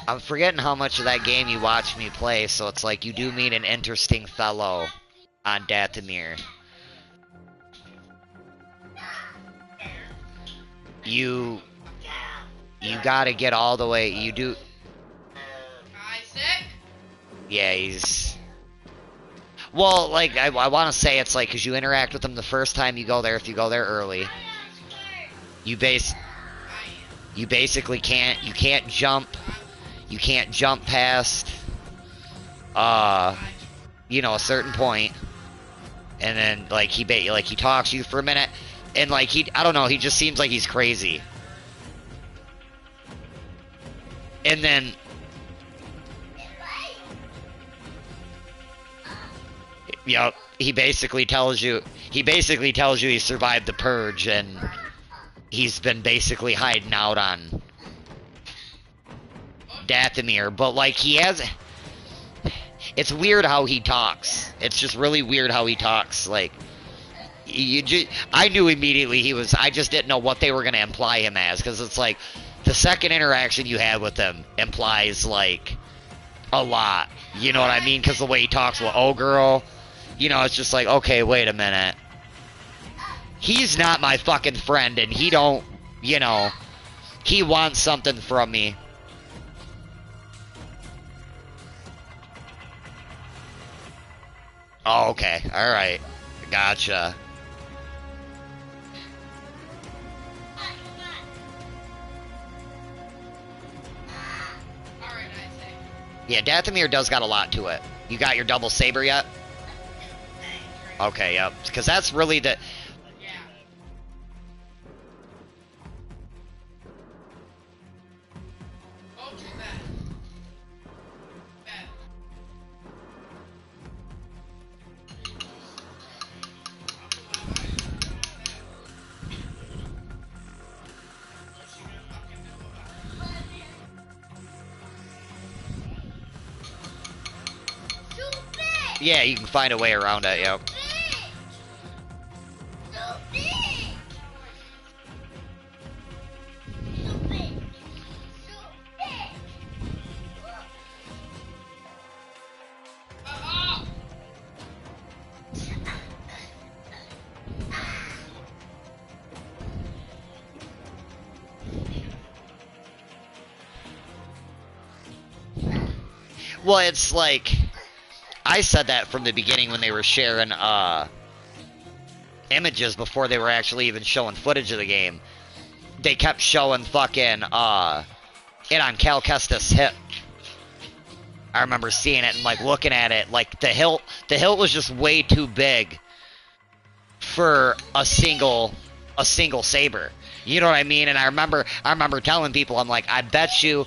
I'm forgetting how much of that game you watched me play, so it's like you do meet an interesting fellow on Dathomir. You gotta get all the way, you do... Isaac? Yeah, he's... Well, like, I want to say it's like, because you interact with him the first time you go there, if you go there early. You basically can't, you can't jump past, you know, a certain point. And then, like, he talks to you for a minute, and, like, I don't know, he just seems like he's crazy. And then... Yep, he basically tells you he survived the purge, and he's been basically hiding out on Dathomir, but like he has... It's weird how he talks. It's just really weird how he talks, like... I knew immediately he was... I just didn't know what they were going to imply him as, because it's like... The second interaction you have with him implies, like... A lot. You know what I mean? Because the way he talks with "oh girl," you know, it's just like, okay, wait a minute. He's not my fucking friend, and he don't, you know... He wants something from me. Oh, okay. Alright. Gotcha. Alright, Isaac. Yeah, Dathomir does got a lot to it. You got your double saber yet? Okay, yep. Because that's really the... Yeah. Oh, too bad. Bad. Yeah, you can find a way around it, yep. Well, it's like... I said that from the beginning when they were sharing, images before they were actually even showing footage of the game. They kept showing fucking, it on Cal Kestis' hip. I remember seeing it and, like, looking at it. Like, the hilt was just way too big for a single a single saber. You know what I mean? And I remember telling people, I'm like, I bet you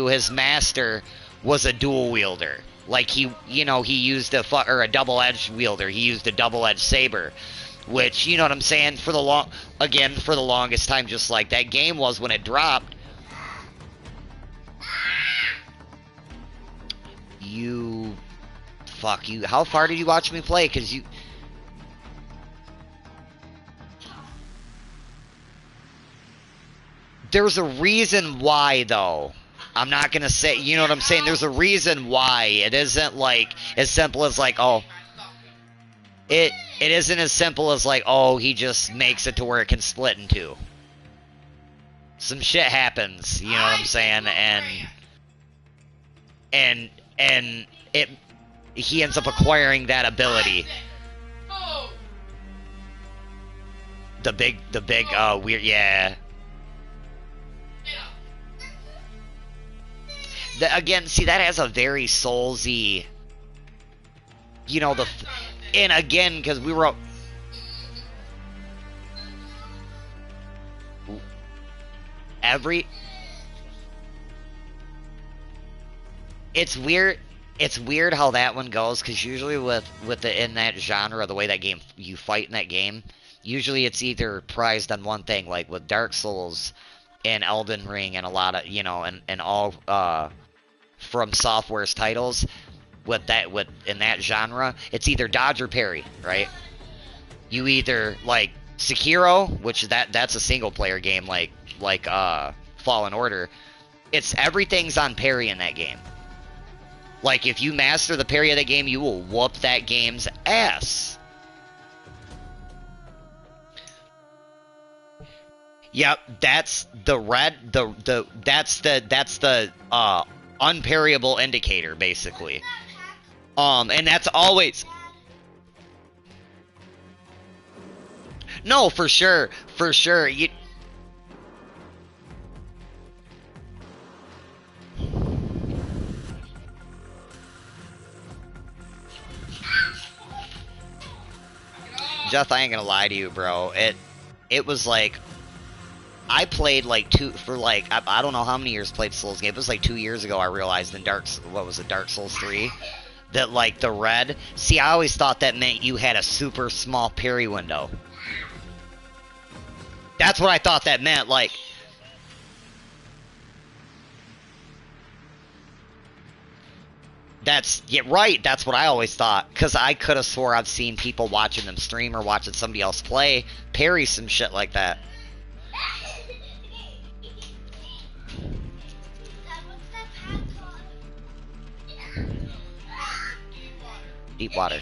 his master was a dual wielder. Like he used a double-edged wielder. He used a double-edged saber, which, you know what I'm saying, for the longest time, just like that game was when it dropped. How far did you watch me play? Because you... There's a reason why, though. I'm not gonna say, you know what I'm saying? There's a reason why. It isn't like as simple as like, oh, it isn't as simple as like, oh, he just makes it to where it can split in two. Some shit happens, you know what I'm saying? And he ends up acquiring that ability. The big weird, yeah. Again, see, that has a very Soulsy, you know, and again, because we were... It's weird how that one goes, because usually in that genre, the way that game, you fight in that game, usually it's either prized on one thing, like with Dark Souls and Elden Ring and a lot of, you know, and all, From Software's titles, in that genre, it's either dodge or parry, right? You either like Sekiro, which that's a single player game, like Fallen Order. It's everything's on parry in that game. Like if you master the parry of that game, you will whoop that game's ass. Yep, that's the unparryable indicator, basically. And that's always... No, for sure. Jeff, I ain't gonna lie to you, bro. It was like... I played like I don't know how many years played Souls game. It was like 2 years ago I realized in Dark Souls 3 that like the red. See, I always thought that meant you had a super small parry window. That's what I thought that meant. Like, right. That's what I always thought, because I could have swore I've seen people watching them stream or watching somebody else play parry some shit like that. Deep water.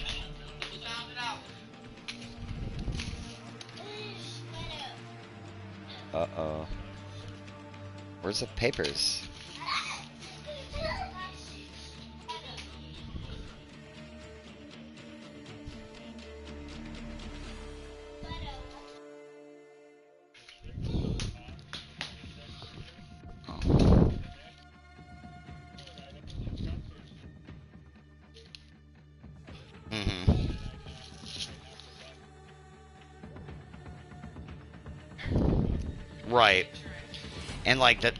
Uh-oh. Where's the papers? Right. And like that.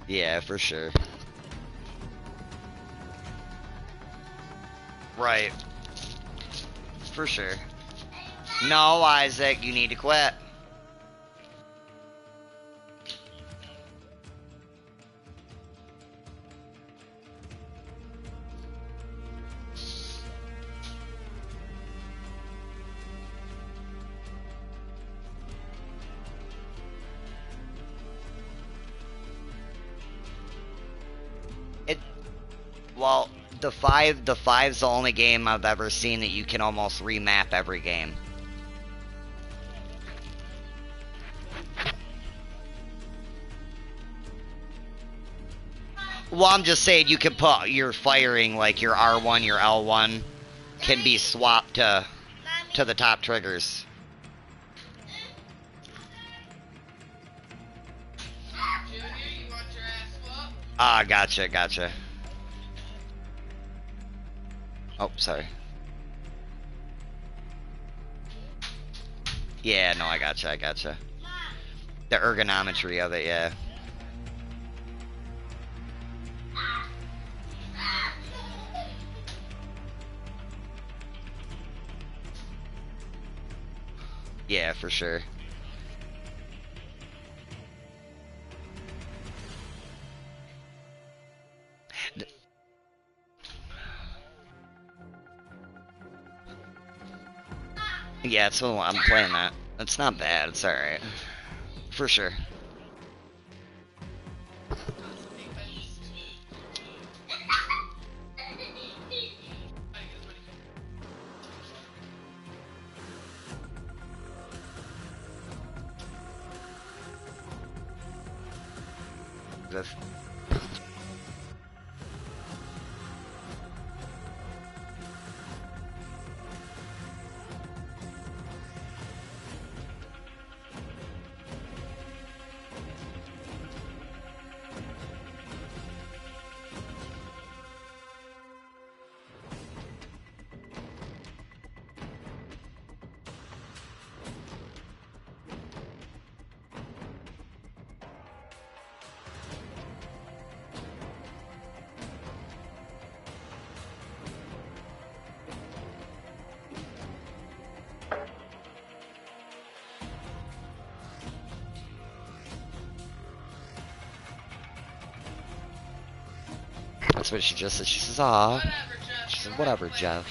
Yeah, for sure. Right. For sure. No, Isaac, you need to quit. Well, the five's the only game I've ever seen that you can almost remap every game. Well, I'm just saying you can put your firing, like your R1, your L1, can be swapped to the top triggers. Junior, you want your ass whooped? Ah, gotcha. Oh, sorry. Yeah, no, I gotcha. The ergonometry of it, yeah. Yeah, for sure. Yeah, so I'm playing that. It's not bad, it's alright. For sure. This. That's what she just said. She says, aw. Whatever, Jeff. She said, whatever, Jeff.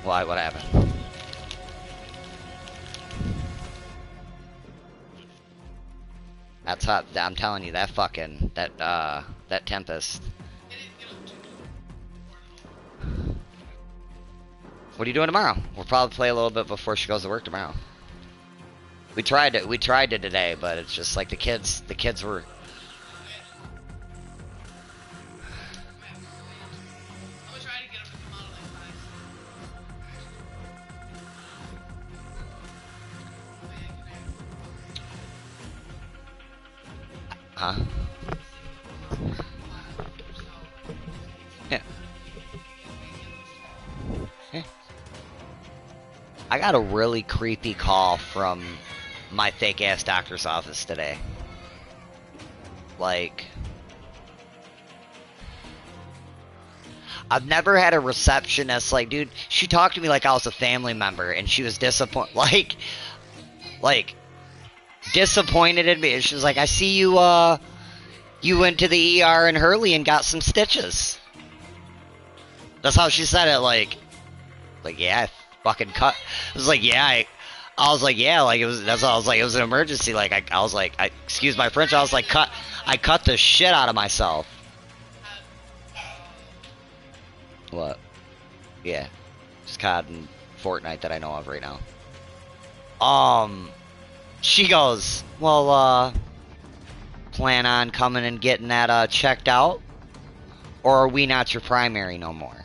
Why? What happened? That's hot. I'm telling you, that fucking that Tempest. What are you doing tomorrow? We'll probably play a little bit before she goes to work tomorrow. We tried it today, but it's just like the kids were. Huh? Yeah. Yeah. I got a really creepy call from my fake ass doctor's office today. Like, I've never had a receptionist like, dude, she talked to me like I was a family member and she was disappointed, like disappointed in me. She was like, I see you, you went to the ER in Hurley and got some stitches. That's how she said it, like, yeah, I fucking cut. I was like, yeah, I was like, yeah, like, it was, that's all I was like, it was an emergency, like, I was like, excuse my French, I was like, I cut the shit out of myself. What? Yeah. Just COD and Fortnite that I know of right now. She goes, well, plan on coming and getting that, checked out? Or are we not your primary no more?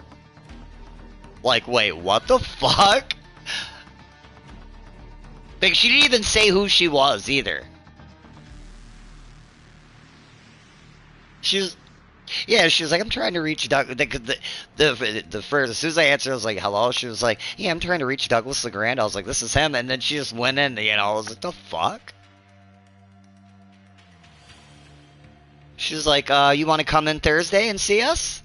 Like, wait, what the fuck? Like, she didn't even say who she was, either. She's... Yeah, she was like, I'm trying to reach Doug. The first, as soon as I answered, I was like, hello. She was like, yeah, I'm trying to reach Douglas LeGrand. I was like, this is him. And then she just went in, you know, I was like, the fuck? She was like, you want to come in Thursday and see us?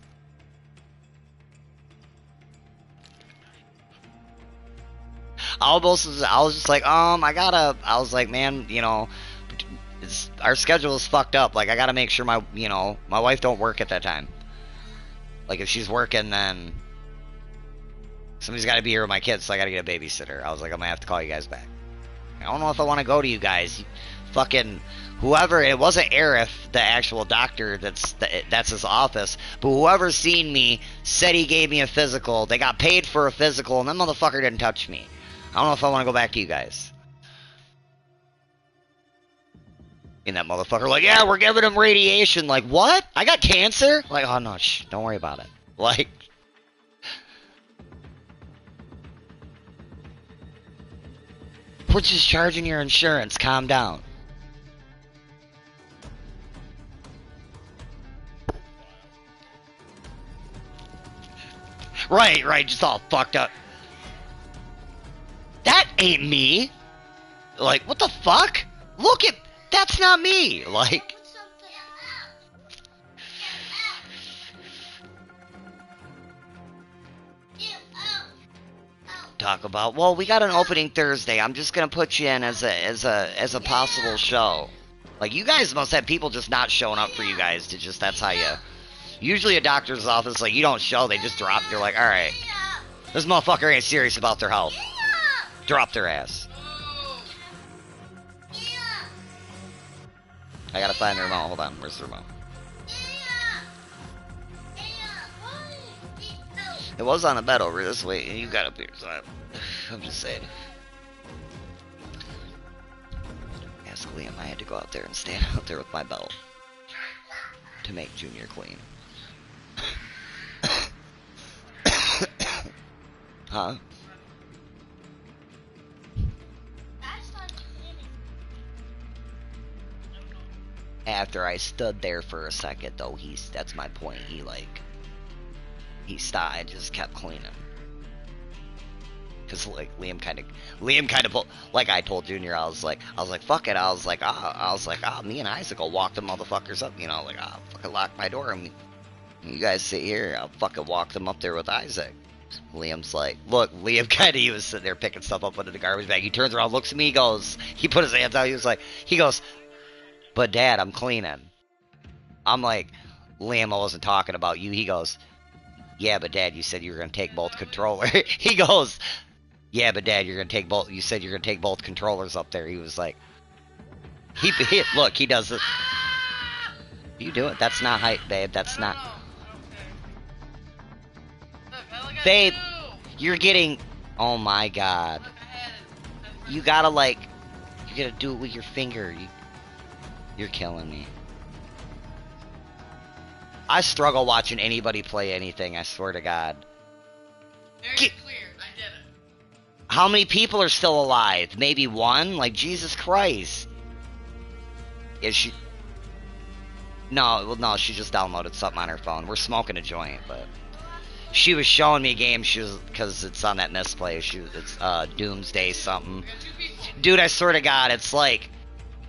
I was just like, I was like, man, you know, our schedule is fucked up. Like, I gotta make sure my wife don't work at that time. Like, if she's working, then somebody's gotta be here with my kids, so I gotta get a babysitter. I was like, I'm gonna have to call you guys back. I don't know if I want to go to you guys. Fucking whoever, it wasn't Arif, the actual doctor that's his office, but whoever seen me said he gave me a physical. They got paid for a physical, and that motherfucker didn't touch me. I don't know if I want to go back to you guys. And that motherfucker like, yeah, we're giving him radiation. Like, what? I got cancer? Like, oh no, shh, don't worry about it. Like, we're just charging your insurance. Calm down. Right, just all fucked up. That ain't me. Like, what the fuck? Look at, that's not me. Like, talk about, well, we got an opening Thursday. I'm just gonna put you in as a possible show. Like, you guys must have people just not showing up for you guys to just, that's how you. Usually a doctor's office, like, you don't show, they just drop. They're like, alright, this motherfucker ain't serious about their health. Drop their ass. I gotta find the remote. Hold on, where's the remote? It was on the bed over this way, and you got up here, so I'm just saying. Ask Liam, I had to go out there and stand out there with my belt to make Junior clean. Huh? After I stood there for a second, though, that's my point. He stopped and just kept cleaning. Cause like Liam kind of pulled, like I told Junior, I was like, fuck it, I was like, me and Isaac will walk the motherfuckers up, you know, like, I'll fucking lock my door and you guys sit here, I'll fucking walk them up there with Isaac. Liam's like, look, Liam he was sitting there picking stuff up under the garbage bag. He turns around, looks at me, he put his hands out, he goes, but Dad, I'm cleaning. I'm like, Liam, I wasn't talking about you. He goes, yeah, but Dad, you said you were going to take both controllers. He goes, yeah, but Dad, you said you're going to take both controllers up there. He was like, look, he does this. You do it. That's not height, babe. That's not. Babe, you're getting, oh my God. You gotta you gotta do it with your finger. You're killing me. I struggle watching anybody play anything, I swear to God. Very clear, I did it. How many people are still alive? Maybe one? Like, Jesus Christ. Is she... No, she just downloaded something on her phone. We're smoking a joint, but... She was showing me a game, because it's on that misplay. It's Doomsday something. Dude, I swear to God, it's like...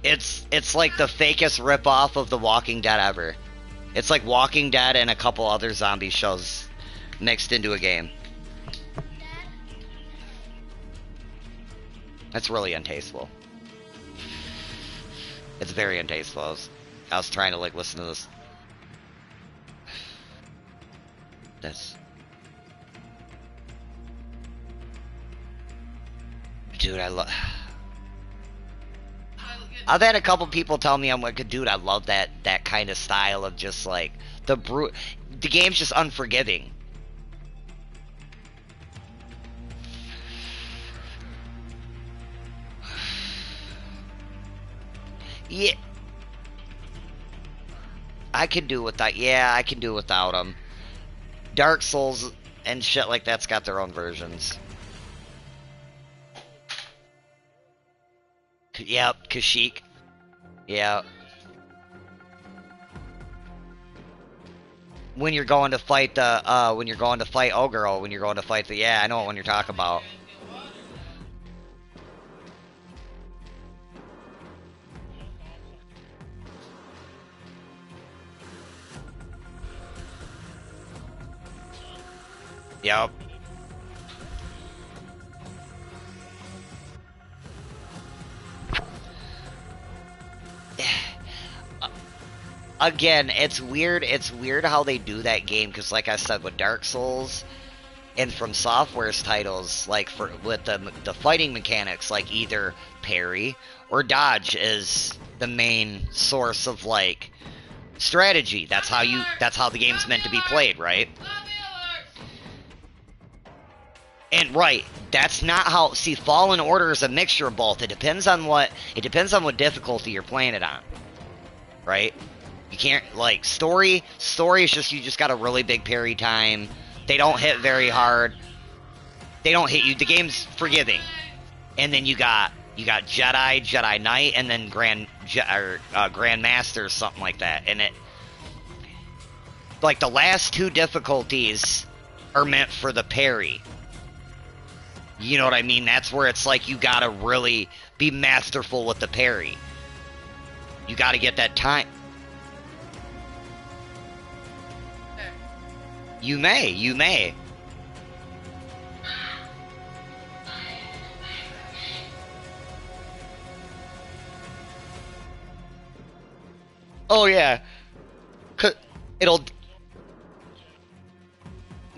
It's like the fakest ripoff of The Walking Dead ever. It's like Walking Dead and a couple other zombie shows mixed into a game. That's really untasteful. It's very untasteful. I was trying to listen to this. Dude, I've had a couple people tell me I'm like, dude, I love that kind of style of just like the game's just unforgiving. Yeah, I can do without. Yeah, I can do without them. Dark Souls and shit like that's got their own versions. Yep, Kashyyyk. Yeah. When you're going to fight the, when you're going to fight Ogre, when you're going to fight the, yeah, I know what one you're talking about. Yep. Again, it's weird how they do that game, because like I said, with Dark Souls and From Software's titles, like with the fighting mechanics, like either parry or dodge is the main source of like strategy. That's how the game's meant to be played, right? And right, that's not how. See, Fallen Order is a mixture of both. It depends on what difficulty you're playing it on. Right? You can't like story is just you just got a really big parry time. They don't hit very hard. They don't hit you. The game's forgiving. And then you got Jedi, Jedi Knight, and then Grand Master, something like that. And it, like, the last two difficulties are meant for the parry. You know what I mean? That's where it's like you gotta really be masterful with the parry. You gotta get that time. You may. Oh yeah.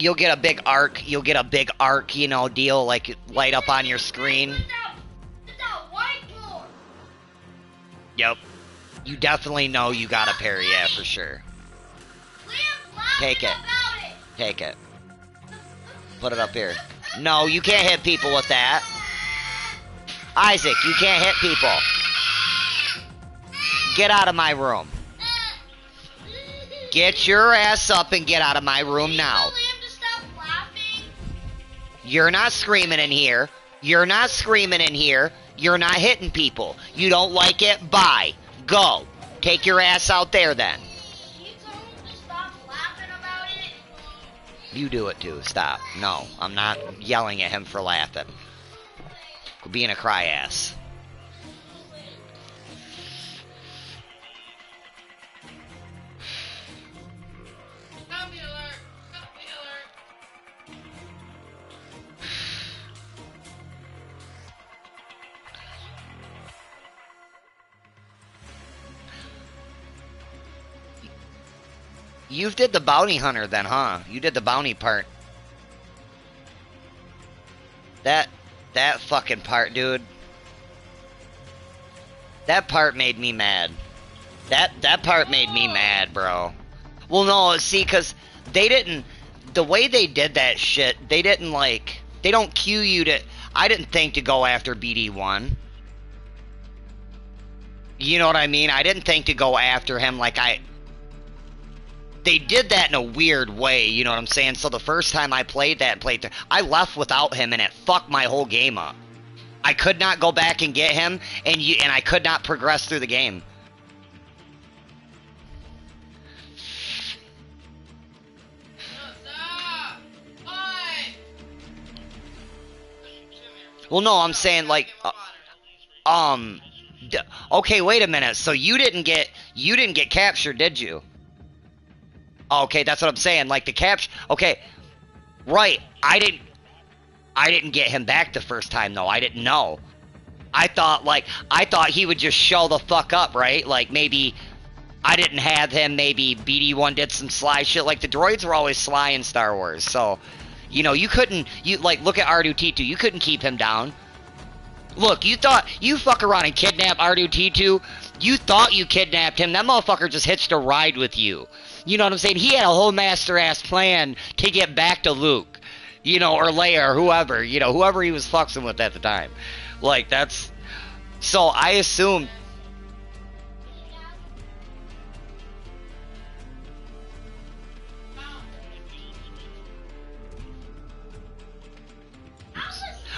You'll get a big arc, you know, deal, like, light up on your screen. Yep. You definitely know you got a parry, yeah, for sure. Take it. Take it. Put it up here. No, you can't hit people with that. Isaac, you can't hit people. Get out of my room. Get your ass up and get out of my room now. You're not screaming in here. You're not screaming in here. You're not hitting people. You don't like it? Bye. Go. Take your ass out there then. You do it too. Stop. No, I'm not yelling at him for laughing. Being a cry ass. Zombie alert! Zombie alert! You did the bounty hunter then, huh? You did the bounty part. That fucking part, dude. That part made me mad. That part made me mad, bro. Well, no, see, because they didn't... The way they did that shit, they didn't, like... They don't cue you to... I didn't think to go after BD1. You know what I mean? I didn't think to go after him like I... They did that in a weird way, you know what I'm saying? So the first time I played that, I left without him, and it fucked my whole game up. I could not go back and get him, and I could not progress through the game. Well, no, I'm saying, like, okay, wait a minute. So you didn't get captured, did you? Okay, that's what I'm saying. Like the capture. Okay, right. I didn't get him back the first time though. I didn't know. I thought he would just show the fuck up, right? Like maybe I didn't have him. Maybe BD1 did some sly shit. Like the droids were always sly in Star Wars, so you know you couldn't. Like look at R2-D2. You couldn't keep him down. Look, you thought you fuck around and kidnap R2-D2. You thought you kidnapped him. That motherfucker just hitched a ride with you. You know what I'm saying? He had a whole master-ass plan to get back to Luke. You know, or Leia, or whoever. You know, whoever he was fucking with at the time. Like, that's... So, I assumed...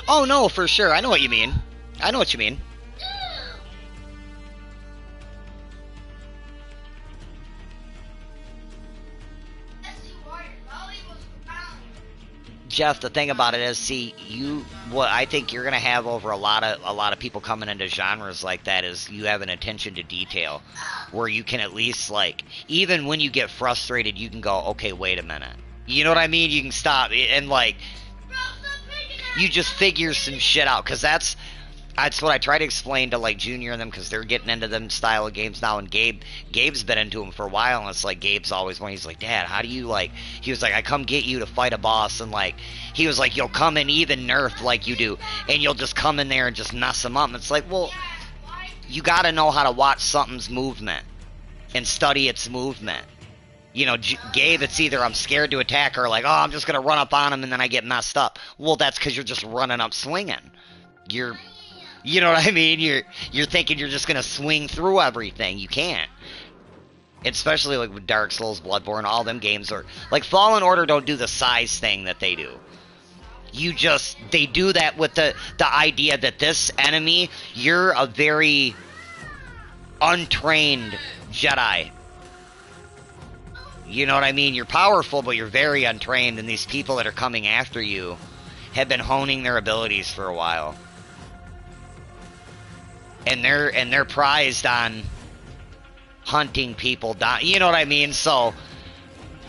Oh, no, for sure. I know what you mean. I know what you mean. Jeff, the thing about it is, see, what I think you're gonna have over a lot of people coming into genres like that is you have an attention to detail, where you can at least like, even when you get frustrated, you can go, okay, wait a minute, you know what I mean? You can stop and like, you just figure some shit out, because that's what I try to explain to like Junior and them, because they're getting into them style of games now, and Gabe's been into them for a while, and it's like Gabe's always when he's like, Dad, how do you like, he was like, I come get you to fight a boss, and like he was like, you'll come in even nerfed like you do, and you'll just come in there and just mess them up. And it's like, well, you gotta know how to watch something's movement and study its movement. You know, Gabe, it's either I'm scared to attack or like, oh, I'm just going to run up on him and then I get messed up. Well, that's because you're just running up swinging. You know what I mean? You're thinking you're just going to swing through everything. You can't. Especially like with Dark Souls, Bloodborne, all them games are... Like, Fallen Order don't do the size thing that they do. They do that with the idea that this enemy, you're a very untrained Jedi. You know what I mean? You're powerful, but you're very untrained, and these people that are coming after you have been honing their abilities for a while. And they're prized on hunting people down. You know what I mean? So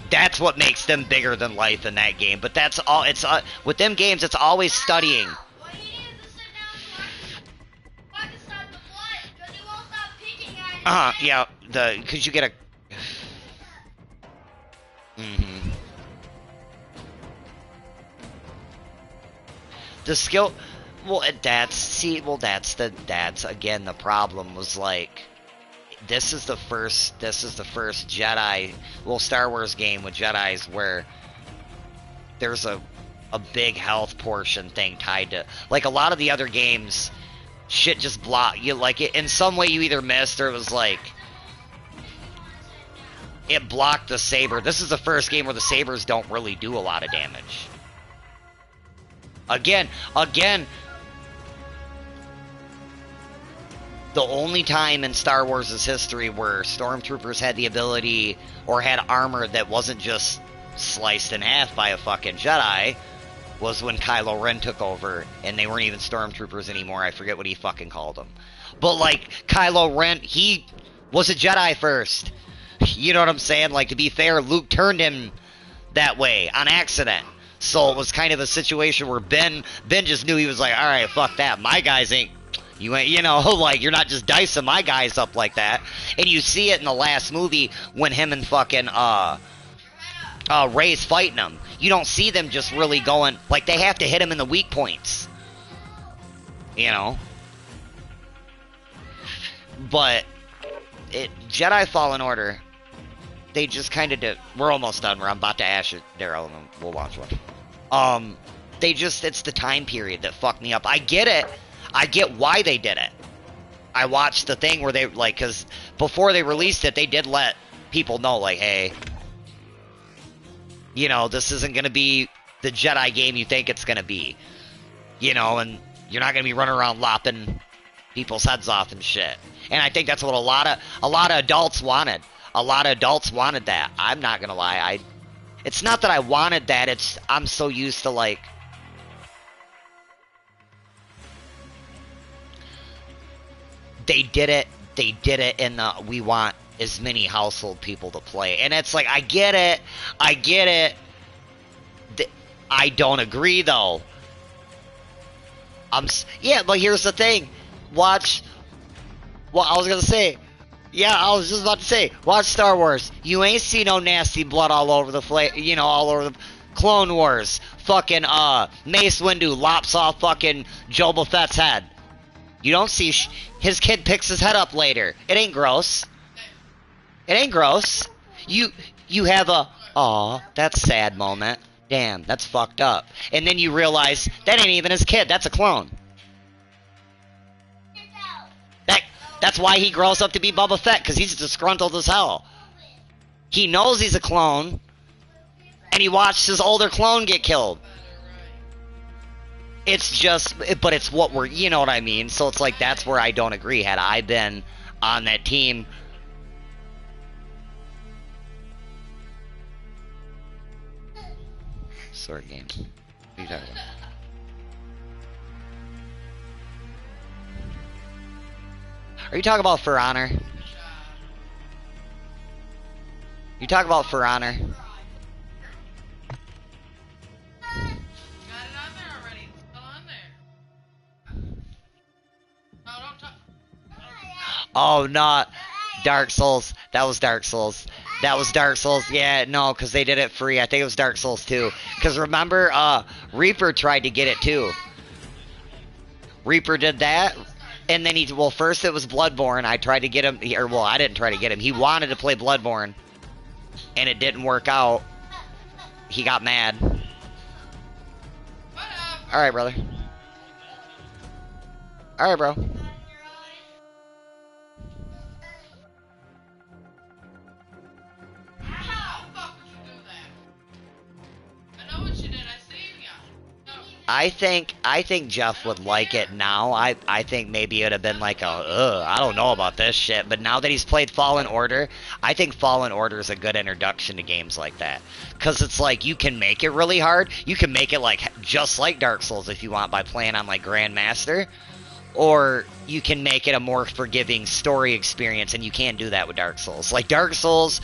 that's what makes them bigger than life in that game. But that's all. It's with them games, it's always studying. What you need is to sit down, fucking stop the blood, because it won't stop picking at you. Yeah, because you get a... The skill... Well, that's again, the problem was like... This is the first Jedi... Well, Star Wars game with Jedis where there's a big health portion thing tied to... Like, a lot of the other games, shit just block... You, like, in some way you either missed or it was like... It blocked the saber. This is the first game where the sabers don't really do a lot of damage. Again, the only time in Star Wars' history where stormtroopers had the ability or had armor that wasn't just sliced in half by a fucking Jedi was when Kylo Ren took over, and they weren't even stormtroopers anymore. I forget what he fucking called them. But, like, Kylo Ren, he was a Jedi first. You know what I'm saying? Like, to be fair, Luke turned him that way on accident. So it was kind of a situation where Ben just knew. He was like, alright, fuck that. My guys ain't, you know, like, you're not just dicing my guys up like that. And you see it in the last movie when him and fucking, Rey's fighting him. You don't see them just really going, like, they have to hit him in the weak points. You know? But, Jedi Fallen Order... They just kind of did. We're almost done. I'm about to ash it, Daryl, and we'll watch one. It's the time period that fucked me up. I get it. I get why they did it. I watched the thing where they, like, because before they released it, they did let people know, like, hey, you know, this isn't going to be the Jedi game you think it's going to be. You know, and you're not going to be running around lopping people's heads off and shit. And I think that's what a lot of adults wanted. A lot of adults wanted that. I'm not gonna lie. It's not that I wanted that. I'm so used to, like... They did it in the, we want as many household people to play. And it's like, I get it. I don't agree, though. Yeah, but here's the thing. Watch... Well, I was gonna say... Yeah, I was just about to say, watch Star Wars. You ain't see no nasty blood all over the all over the Clone Wars. Fucking, Mace Windu lops off fucking Boba Fett's head. You don't see his kid picks his head up later. It ain't gross. It ain't gross. You have a, aw, that's sad moment. Damn, that's fucked up. And then you realize, that ain't even his kid, that's a clone. That's why he grows up to be Boba Fett, because he's disgruntled as hell. He knows he's a clone, and he watched his older clone get killed. It's just, but it's what we're, you know what I mean? So it's like, that's where I don't agree. Had I been on that team... Sword game. What are you talking about? Are you talking about For Honor? You talk about For Honor? Got it on there already. It's still on there. No, don't talk. Oh, not Dark Souls. That was Dark Souls. That was Dark Souls. Yeah, no, because they did it free. I think it was Dark Souls 2. Because remember, Reaper tried to get it too. Reaper did that. And then first it was Bloodborne. I tried to get him, I didn't try to get him. He wanted to play Bloodborne. and it didn't work out, he got mad. Whatever. Alright, brother. Alright, bro. How the fuck would you do that? I know what you did. I seen ya. No. I think Jeff would like it now. I think maybe it'd have been like I don't know about this shit. But now that he's played Fallen Order, I think Fallen Order is a good introduction to games like that. Because it's like, you can make it really hard. You can make it like just like Dark Souls if you want by playing on like Grandmaster. Or you can make it a more forgiving story experience, and you can't do that with Dark Souls. Like Dark Souls...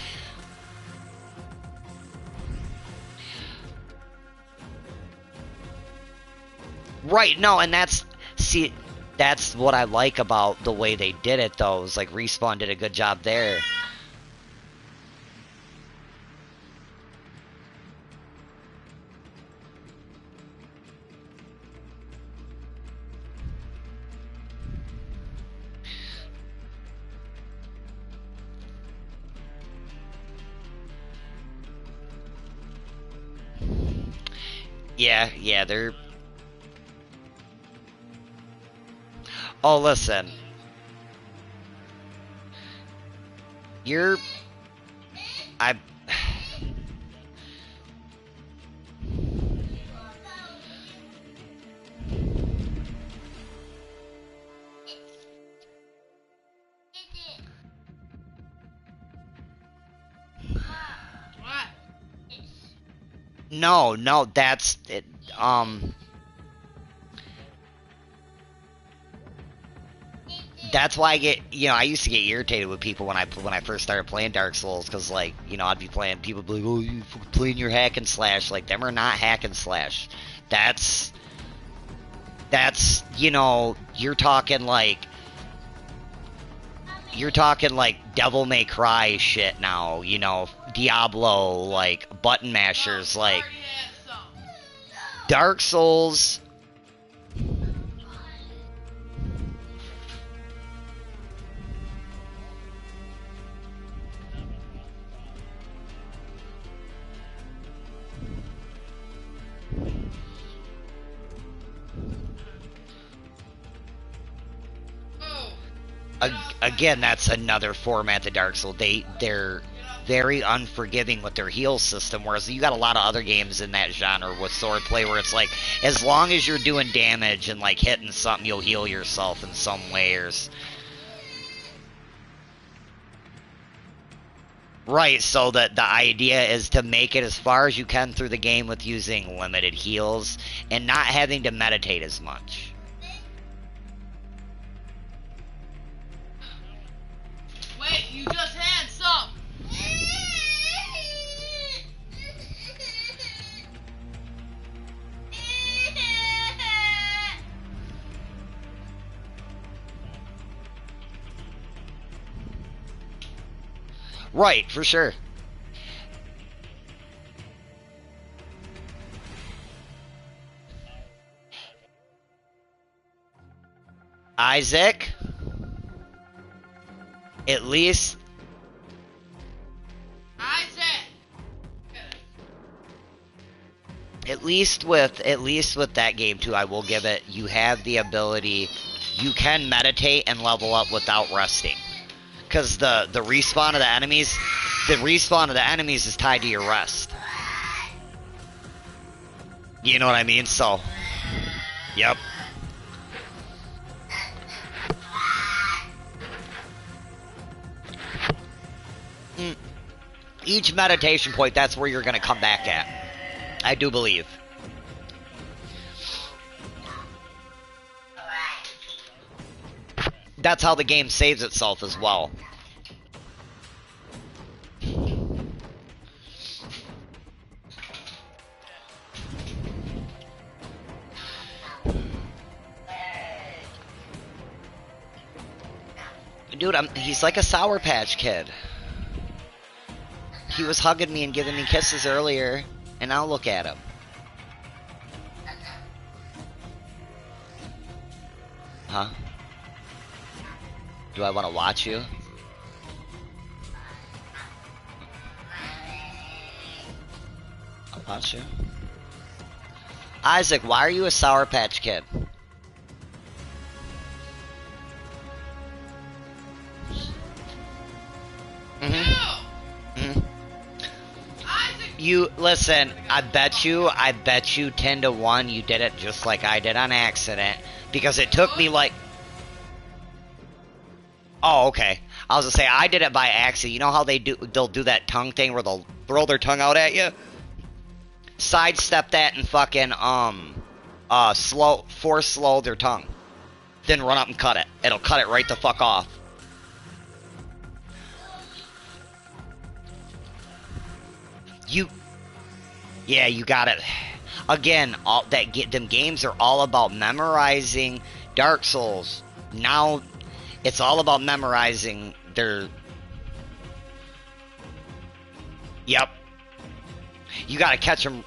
Right, no, and that's what I like about the way they did it, though. Is like Respawn did a good job there. Yeah, they're... Oh, listen. I... What? No, that's it. That's why I get, I used to get irritated with people when I first started playing Dark Souls, because, like, I'd be playing, people would be like, oh, you playing your hack and slash. Like, them are not hack and slash. That's, you're talking like Devil May Cry shit now, Diablo, like, button mashers, like, Already had some. Dark Souls... Again, that's another format to Dark Souls. They're very unforgiving with their heal system, whereas you got a lot of other games in that genre with swordplay where it's like, as long as you're doing damage and like hitting something, you'll heal yourself in some ways. Right, so the idea is to make it as far as you can through the game with using limited heals and not having to meditate as much. Wait, you just had some. Right, for sure. Isaac? At least... Isaac! At least with that game too, I will give it, you have the ability, you can meditate and level up without resting. Because the respawn of the enemies is tied to your rest. You know what I mean? So, yep. Each meditation point, that's where you're going to come back at. I do believe. That's how the game saves itself as well. Dude, he's like a Sour Patch Kid. He was hugging me and giving me kisses earlier, and now look at him. Huh? Do I want to watch you? Bless you. Isaac, why are you a Sour Patch Kid? You listen. I bet you 10-1. You did it just like I did on accident because it took me like. Oh, okay. I was gonna say I did it by accident. You know how they'll do that tongue thing where they'll throw their tongue out at you. Sidestep that and fucking force slow their tongue, then run up and cut it. It'll cut it right the fuck off. Yeah, you got it. Again, them games are all about memorizing Dark Souls. Now, it's all about memorizing their. Yep. You gotta catch them.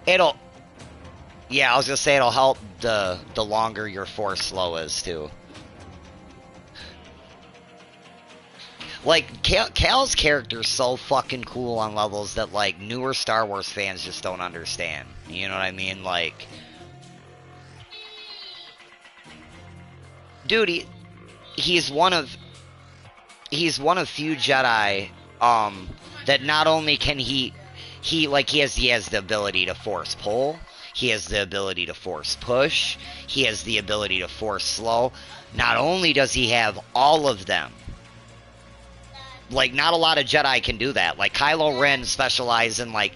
Yeah, I was gonna say it'll help the longer your force slow is too. Like, Cal's character is so fucking cool on levels that, like, newer Star Wars fans just don't understand. You know what I mean? Like, dude, he's one of few Jedi, that not only can he has the ability to force pull, he has the ability to force push, he has the ability to force slow. Not only does he have all of them, like, not a lot of Jedi can do that. Like, Kylo Ren specializes in, like...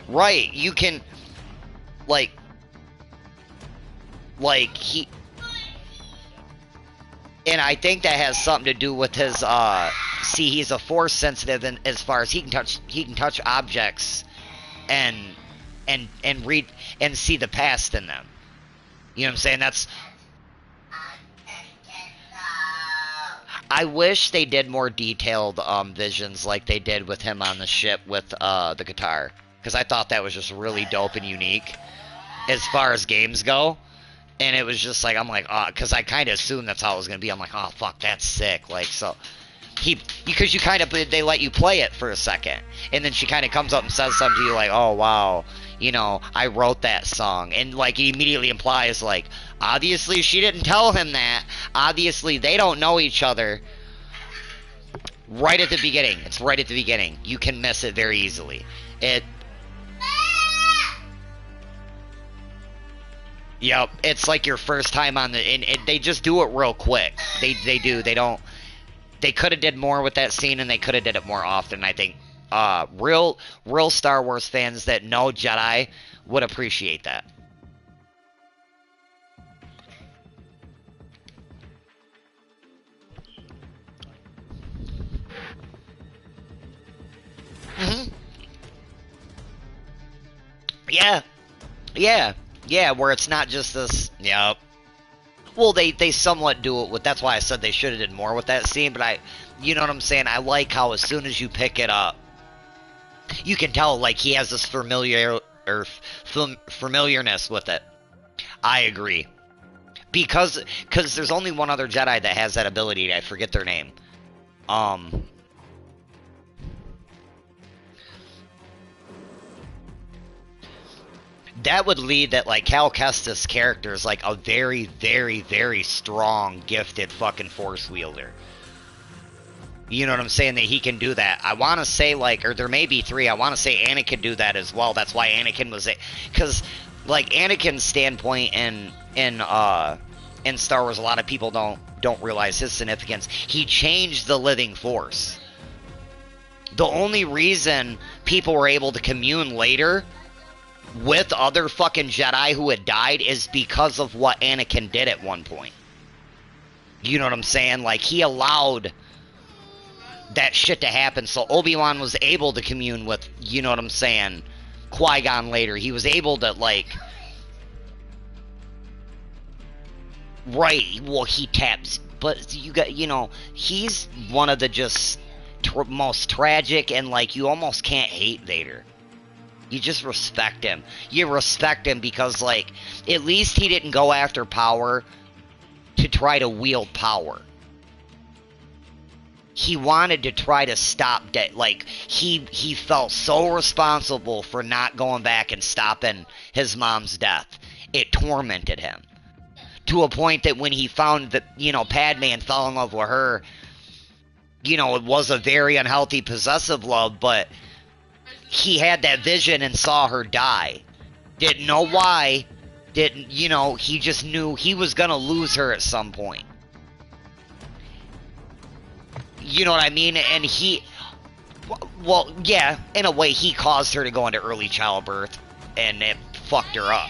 Right, you can... Like, he... And I think that has something to do with his, see, he's a force sensitive in, as far as he can touch objects and read and see the past in them. You know what I'm saying? That's... I wish they did more detailed visions like they did with him on the ship with the guitar. Because I thought that was just really dope and unique as far as games go. And it was just like, I'm like, oh, because I kind of assumed that's how it was going to be. I'm like, oh, fuck, that's sick. Like, so, because you kind of, they let you play it for a second. And then she kind of comes up and says something to you like, oh, wow, you know, I wrote that song. And, like, it immediately implies, like, obviously she didn't tell him that. Obviously they don't know each other. Right at the beginning. It's right at the beginning. You can miss it very easily. Yep, it's like your first time on the... And they just do it real quick. They do. They don't... They could have did more with that scene, and they could have did it more often, I think. Real Star Wars fans that know Jedi would appreciate that. Yeah, where it's not just this, yep. Well, they somewhat do it with, that's why I said they should have did more with that scene, but you know what I'm saying, I like how as soon as you pick it up, you can tell, like, he has this familiarness with it. I agree. Because there's only one other Jedi that has that ability, I forget their name. That would lead that, like, Cal Kestis' character is, like, a very, very, very strong, gifted fucking Force wielder. You know what I'm saying? That he can do that. I want to say, like, or there may be 3. I want to say Anakin do that as well. That's why Anakin was... Because, like, Anakin's standpoint in Star Wars, a lot of people don't realize his significance. He changed the living Force. The only reason people were able to commune later with other fucking Jedi who had died is because of what Anakin did at one point. You know what I'm saying? Like, he allowed that shit to happen, so Obi-Wan was able to commune with, you know what I'm saying, Qui-Gon later. He was able to, like... Right, well, he taps... But, you know, he's one of the just most tragic, and, like, you almost can't hate Vader. You just respect him. You respect him because, like, at least he didn't go after power to try to wield power. He wanted to try to stop that. Like, he felt so responsible for not going back and stopping his mom's death. It tormented him. To a point that when he found that, you know, Padme and fell in love with her, you know, it was a very unhealthy possessive love, but he had that vision and saw her die. Didn't know why. Didn't, you know, he just knew he was gonna lose her at some point. You know what I mean? And he, well, yeah, in a way, he caused her to go into early childbirth, and it fucked her up,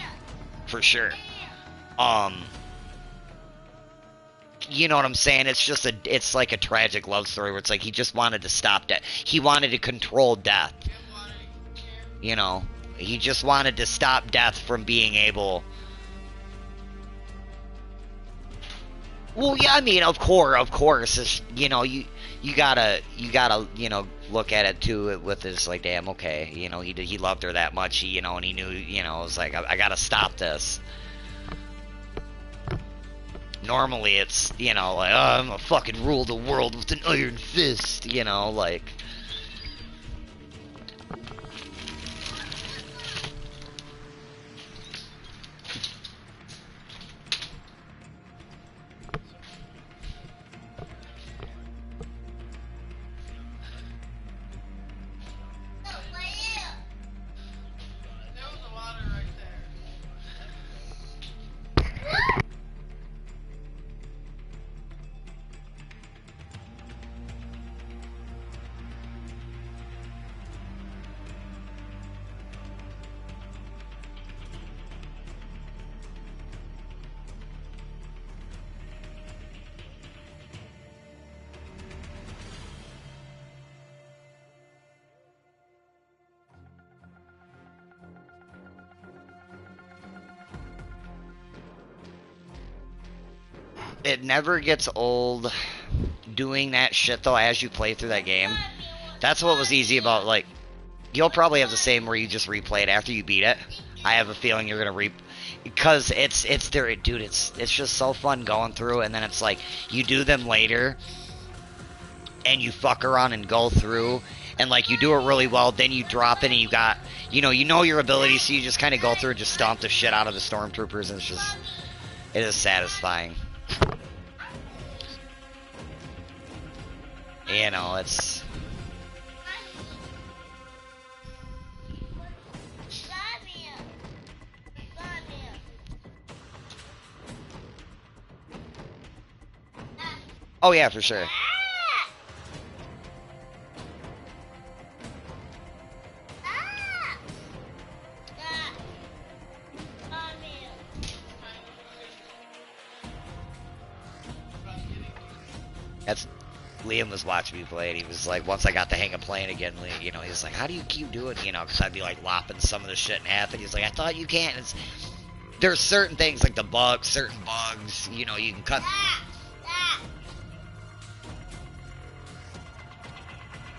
for sure. You know what I'm saying? It's just it's like a tragic love story where it's like he just wanted to stop death. He wanted to control death. You know, he just wanted to stop death from being able. Well, yeah, I mean, of course, it's, you know, you gotta, you know, look at it too with this, like, damn, okay, you know, he loved her that much, you know, and he knew, you know, it was like, I gotta stop this. Normally it's, you know, like, oh, I'm gonna fucking rule the world with an iron fist, you know, like. There was a water right there. It never gets old doing that shit, though, as you play through that game. That's what was easy about, like, you'll probably have the same where you just replay it after you beat it. I have a feeling you're gonna because it's there, dude, it's just so fun going through, and then it's like, you do them later, and you fuck around and go through, and, like, you do it really well, then you drop it, and you got, you know your ability, so you just kind of go through and just stomp the shit out of the stormtroopers, and it's just, it is satisfying. You know, it's... Oh yeah, for sure. That's... Liam was watching me play, and he was like, once I got the hang of playing again, you know, he was like, how do you keep doing, you know, because I'd be, like, lopping some of the shit in half, and he's like, I thought you can't. It's, there's certain things, like the bugs, certain bugs, you know, you can cut...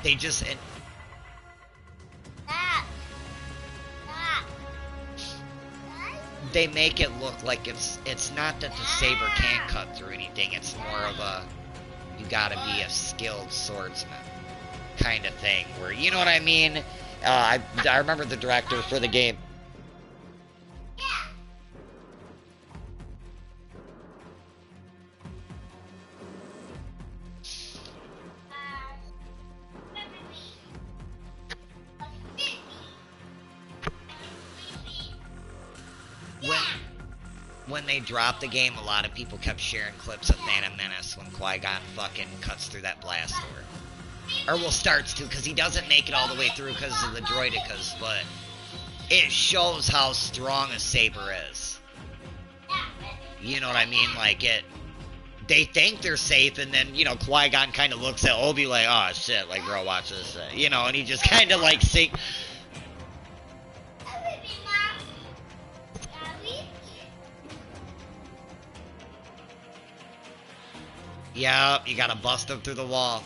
They just... They make it look like it's not that the saber can't cut through anything, it's more of a... You gotta be a skilled swordsman kind of thing, where, you know what I mean? I remember the director for the game. When they dropped the game, a lot of people kept sharing clips of Phantom Menace when Qui-Gon fucking cuts through that blast door. Or, well, starts to, because he doesn't make it all the way through because of the droidicas, but it shows how strong a saber is. You know what I mean? Like, they think they're safe, and then, you know, Qui-Gon kind of looks at Obi like, oh, shit, like, bro, watch this, you know, and he just kind of, like, Yep, you gotta bust him through the wall.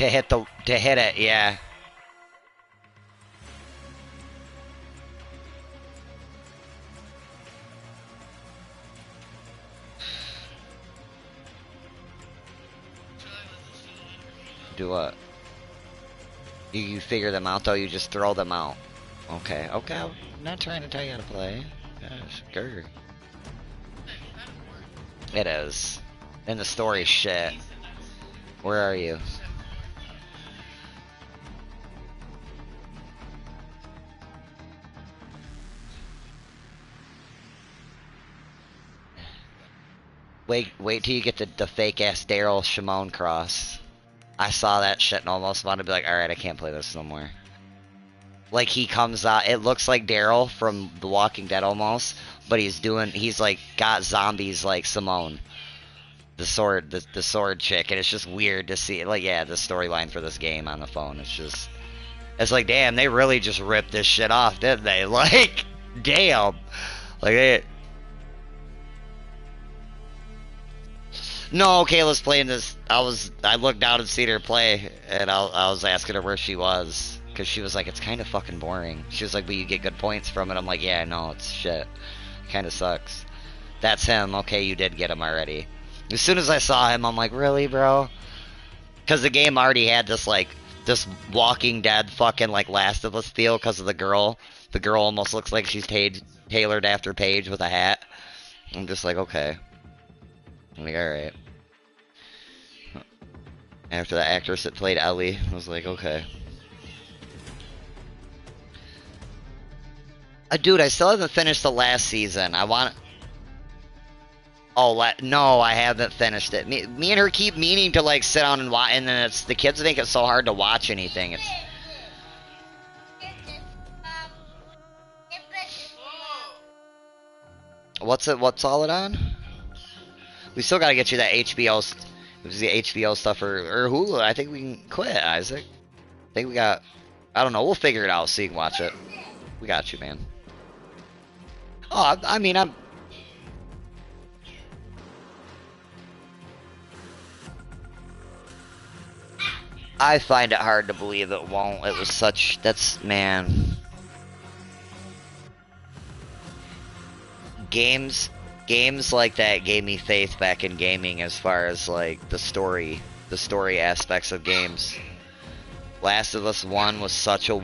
hit it, yeah. Do what? You figure them out though, you just throw them out. Okay, okay, I'm not trying to tell you how to play. Gosh, grr. It is. And the story's shit. Where are you? Wait till you get the fake ass Daryl Shimon cross. I saw that shit and almost wanted to be like, alright, I can't play this no more. Like, he comes out, it looks like Daryl from The Walking Dead almost, but he's like, got zombies like Simone. The sword chick, and it's just weird to see, like, yeah, the storyline for this game on the phone, it's like, damn, they really just ripped this shit off, didn't they? Like, damn. Like, No, Kayla's playing this. I looked down and seen her play, and I was asking her where she was, because she was like, it's kind of fucking boring. She was like, but you get good points from it. I'm like, yeah, I know, it's shit. It kind of sucks. That's him. Okay, you did get him already. As soon as I saw him, I'm like, really, bro? Because the game already had this, like, this Walking Dead fucking, like, Last of Us feel because of the girl. The girl almost looks like she's tailored after Paige with a hat. I'm just like, okay. I'm like, alright. After the actress that played Ellie, I was like, okay. Dude, I still haven't finished the last season. I want... Oh, no, I haven't finished it. Me and her keep meaning to, like, sit down and watch, and then the kids make it so hard to watch anything. It's... What's all it on? We still gotta get you that HBO, the HBO stuff or Hulu. I think we can quit, Isaac. I think we got, I don't know, we'll figure it out so you can watch it. We got you, man. Oh, I mean, I find it hard to believe it won't. It was such, man. Games like that gave me faith back in gaming as far as, like, the story aspects of games. Last of Us 1 was such a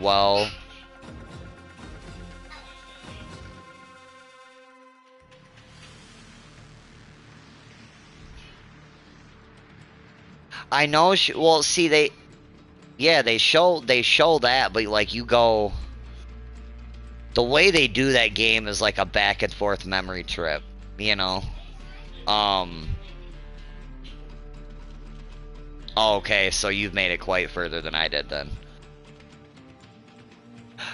I know, well, see, they show that, but, like, you go... The way they do that game is like a back and forth memory trip, you know? Okay, so you've made it quite further than I did then.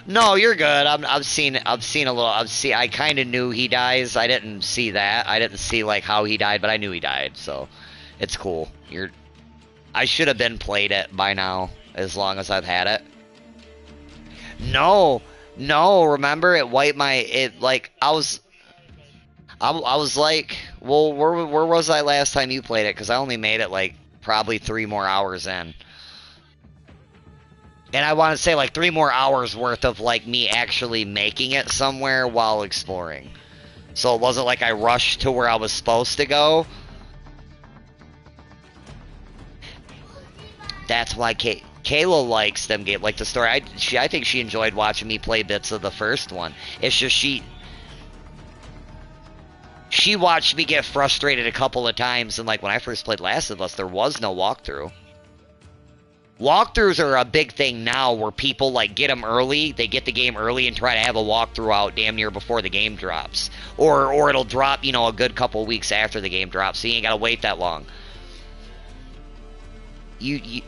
No, you're good. I've seen a little. I kind of knew he dies. I didn't see that. I didn't see like how he died, but I knew he died. So it's cool. I should have been played it by now, as long as I've had it. No, remember it wiped I was like, well, where was I last time you played it? Because I only made it like probably 3 more hours in. And I want to say like 3 more hours worth of like me actually making it somewhere while exploring. So it wasn't like I rushed to where I was supposed to go. That's why Kayla likes them game, like the story. I think she enjoyed watching me play bits of the first one. It's just she watched me get frustrated a couple of times, and like when I first played Last of Us, there was no walkthrough. Walkthroughs are a big thing now, where people like get them early, they get the game early and try to have a walkthrough out damn near before the game drops, or it'll drop, you know, a good couple weeks after the game drops, so you ain't gotta wait that long. You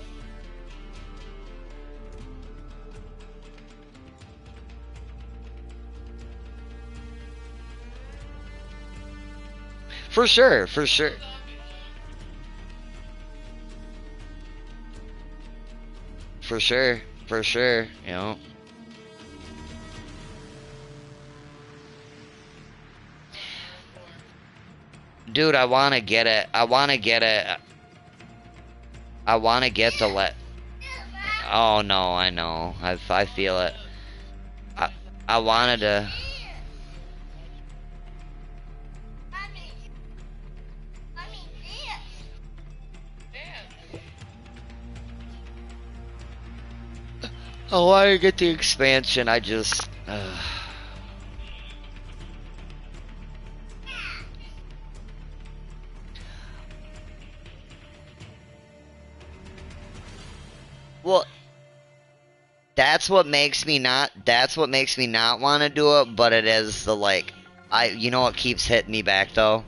For sure. For sure, you know. Dude, I want to get it. I want to get Oh no, I know. I feel it. I wanted to. I wanted to get the expansion. I just. Well, that's what makes me not want to do it, but it is the like you know what keeps hitting me back though?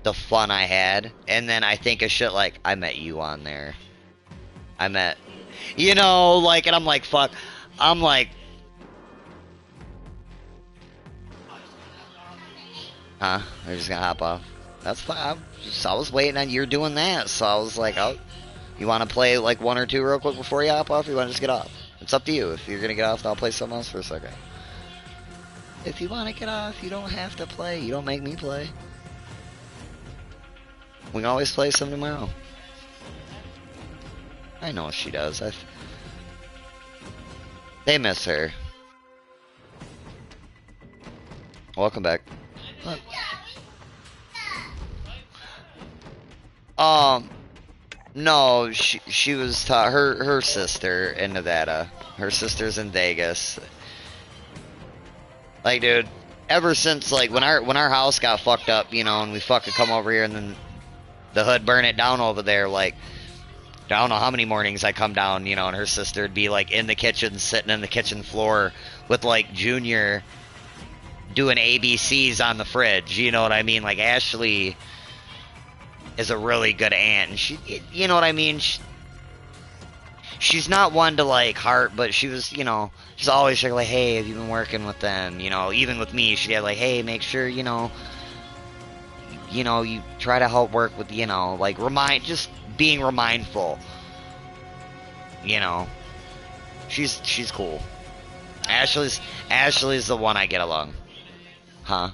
The fun I had. And then I think of shit like I met you on there. I met you know, like, and I'm like, fuck. I'm like, huh? We're just gonna hop off. That's fine. I was waiting on you doing that, so I was like, oh, you want to play like 1 or 2 real quick before you hop off, or you want to just get off? It's up to you. If you're gonna get off, then I'll play something else for a second. If you want to get off, you don't have to play. You don't make me play. We can always play some tomorrow. I know she does. They miss her. Welcome back. Look. No, she was her sister in Nevada. Her sister's in Vegas. Like, dude, ever since like when our house got fucked up, you know, and we fucking come over here and then the hood burn it down over there, like, I don't know how many mornings I come down, you know, and her sister would be like in the kitchen, sitting in the kitchen floor with like Junior doing ABCs on the fridge, you know what I mean? Like, Ashley is a really good aunt, and she, you know what I mean? She's not one to like heart, but she was, you know, she's always like, hey, have you been working with them? You know, even with me, she'd have like, hey, make sure, you know, you try to help work with, you know, like just being remindful. You know, she's cool. Ashley's the one I get along. Huh?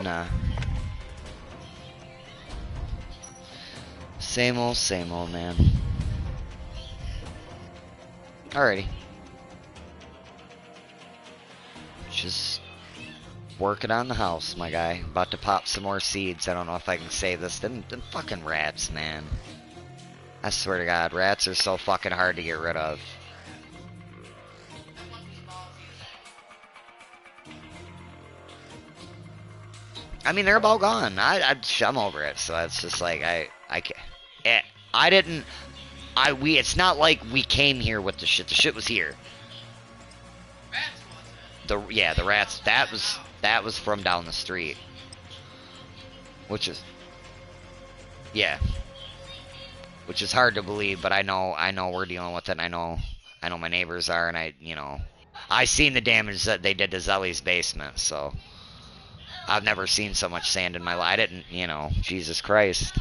Nah. Same old, man. Alrighty. Just working on the house, my guy. About to pop some more seeds. I don't know if I can save this. Them fucking rats, man. I swear to God, rats are so fucking hard to get rid of. I mean, they're about gone. I'm over it. So it's just like I can't. It's not like we came here with the shit. The shit was here. The rats. That was from down the street. Which is, yeah. Which is hard to believe, but I know we're dealing with it. And I know my neighbors are, and I seen the damage that they did to Zelly's basement. So I've never seen so much sand in my life. I didn't, you know, Jesus Christ.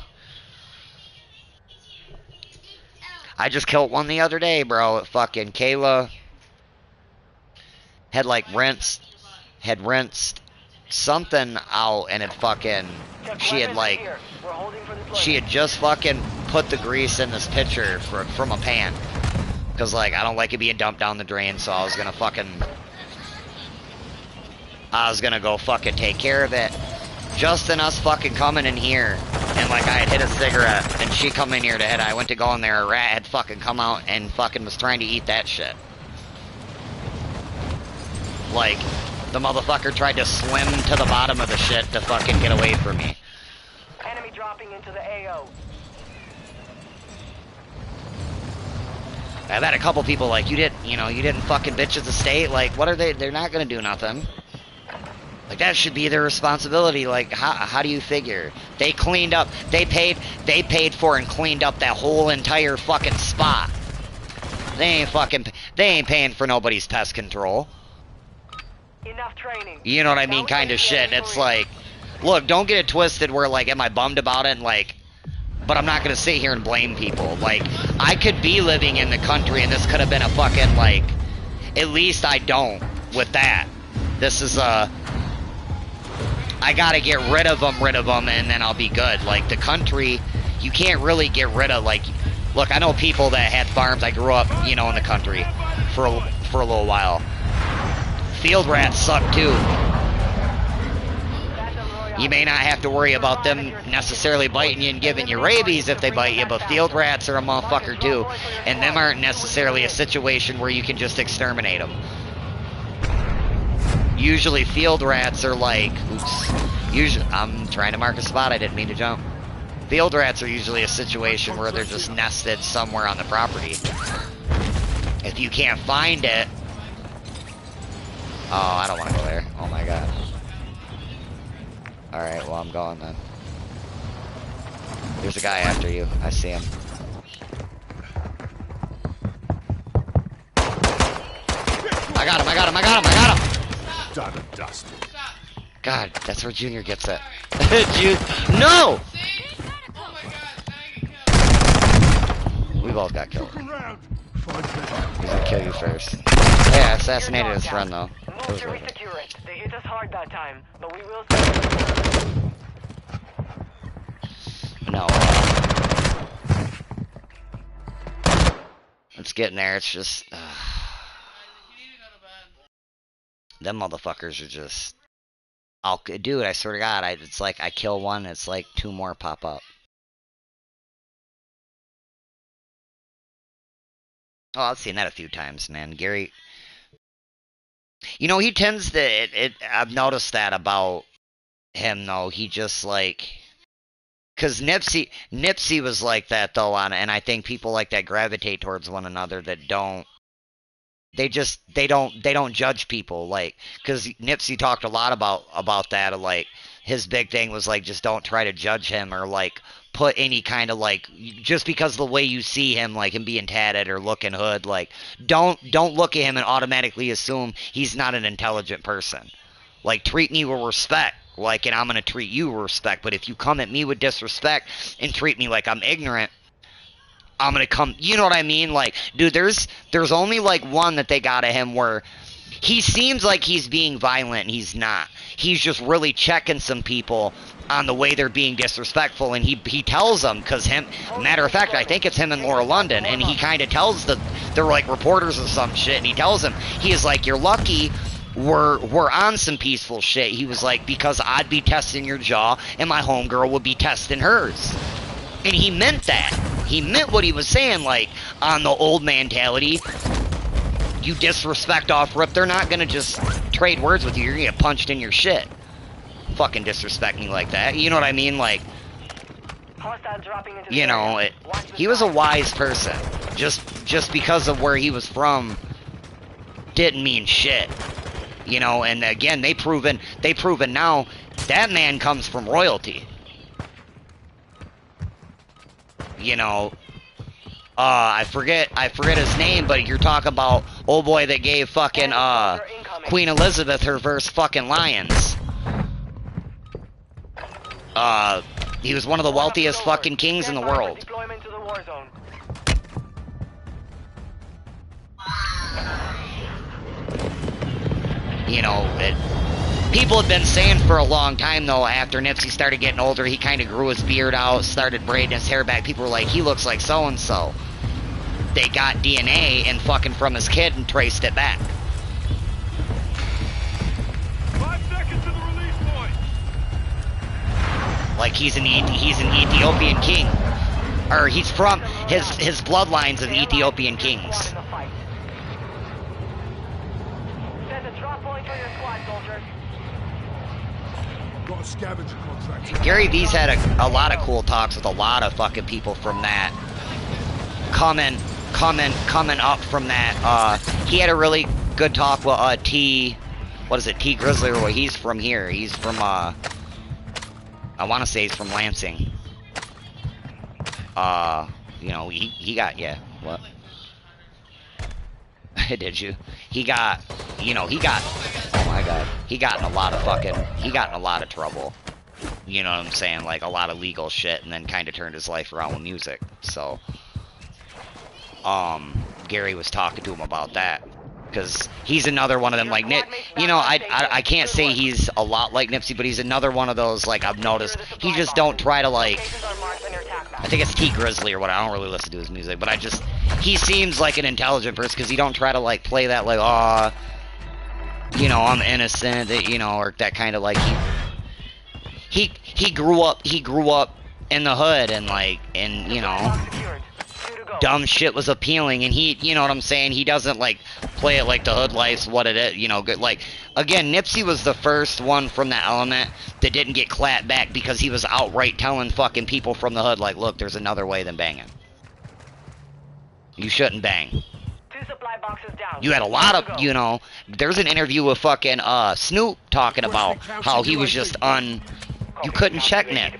I just killed one the other day, bro. Fucking Kayla had like rinsed something out, and it fucking, she had just fucking put the grease in this pitcher from a pan. Cause like, I don't like it being dumped down the drain, so I was gonna go fucking take care of it. Just in us fucking coming in here, and like I had hit a cigarette, and she come in here to hit. I went to go in there, a rat had fucking come out and fucking was trying to eat that shit. Like, the motherfucker tried to swim to the bottom of the shit to fucking get away from me. Enemy dropping into the AO. I've had a couple people like, you didn't fucking bitch at the state. Like, what are they? They're not gonna do nothing. Like, that should be their responsibility. Like, how do you figure? They cleaned up, they paid for and cleaned up that whole entire fucking spot. They ain't paying for nobody's pest control. Enough training. You know what I mean? Kind of shit. It's like, look, don't get it twisted where, like, am I bummed about it? And, like, but I'm not gonna sit here and blame people. Like, I could be living in the country and this could have been a fucking, like, at least I don't with that. This is I gotta get rid of them, and then I'll be good. Like, the country, you can't really get rid of, like, look, I know people that had farms. I grew up, you know, in the country for a little while. Field rats suck too. You may not have to worry about them necessarily biting you and giving you rabies if they bite you, but field rats are a motherfucker too. And them aren't necessarily a situation where you can just exterminate them. Usually field rats are like, usually, I'm trying to mark a spot, I didn't mean to jump. Field rats are usually a situation where they're just nested somewhere on the property. If you can't find it, oh, I don't want to go there. Oh my god. Alright, well, I'm going then. There's a guy after you. I see him. I got him! Done and dusted. God, that's where Junior gets it. No! See? Oh my god, now you get killed. We both got killed. Around. He's gonna kill you first. Yeah, assassinated his friend though. Move to resecure it. They hit us hard that time, but we will. No. It's getting there. It's just. You need to go to bed. Them motherfuckers are just. Dude, I swear to God, it's like I kill one, it's like 2 more pop up. Oh, I've seen that a few times, man. Gary. You know, he tends to. I've noticed that about him, though. He just like. Because Nipsey was like that, though, and I think people like that gravitate towards one another that don't. They don't judge people, like, because Nipsey talked a lot about that, like, his big thing was, like, just don't try to judge him or, like, put any kind of, like, just because the way you see him, like, him being tatted or looking hood, like, don't look at him and automatically assume he's not an intelligent person. Like, treat me with respect, like, and I'm gonna treat you with respect, but if you come at me with disrespect and treat me like I'm ignorant, I'm gonna come, you know what I mean? Like, dude, there's only like one that they got at him where he seems like he's being violent and he's not. He's just really checking some people on the way they're being disrespectful, and he tells them, because matter of fact, I think it's him and Laura London, and he kind of tells they're like reporters or some shit, and he tells them, he is like, you're lucky we're on some peaceful shit. He was like, because I'd be testing your jaw and my homegirl would be testing hers. And he meant that. He meant what he was saying, like, on the old mentality. You disrespect off rip, they're not gonna just trade words with you. You're gonna get punched in your shit. Fucking disrespect me like that. You know what I mean? Like, you know, he was a wise person. Just because of where he was from didn't mean shit. You know, and again, they proven now that man comes from royalty. You know, I forget his name, but you're talking about old boy that gave fucking Queen Elizabeth her first fucking lions. He was one of the wealthiest fucking kings in the world. You know, people have been saying for a long time, though, after Nipsey started getting older, he kind of grew his beard out, started braiding his hair back. People were like, he looks like so-and-so. They got DNA and fucking from his kid and traced it back. 5 seconds to the release point. Like he's an Ethiopian king. Or he's from, his bloodline's of Ethiopian kings. Got a scavenger contract. Gary V's had a lot of cool talks with a lot of fucking people from that. Coming up from that. He had a really good talk with what is it, T Grizzly, or what? He's from here. He's from, I want to say he's from Lansing. You know, he got, yeah, what? Did you? He got, you know, oh my god, he got in a lot of trouble. You know what I'm saying? Like, a lot of legal shit, and then kind of turned his life around with music. So, Gary was talking to him about that. Because he's another one of them, like, you know, I can't say he's a lot like Nipsey, but he's another one of those, like, I've noticed, he just don't try to, like, I think it's T Grizzly or what, I don't really listen to his music, but he seems like an intelligent person, because he don't try to, like, play that, like, aw, you know, I'm innocent, you know, or that kind of, like, he grew up in the hood, and, like, and, you know, dumb shit was appealing, and he, you know what I'm saying, he doesn't, like, play it like the hood life's what it is, you know, good, like, again, Nipsey was the first one from the Element that didn't get clapped back because he was outright telling fucking people from the hood, like, look, there's another way than banging. You shouldn't bang. 2 supply boxes down. You had a lot of, you know, there's an interview with fucking, Snoop talking about how he was just you couldn't check Nip.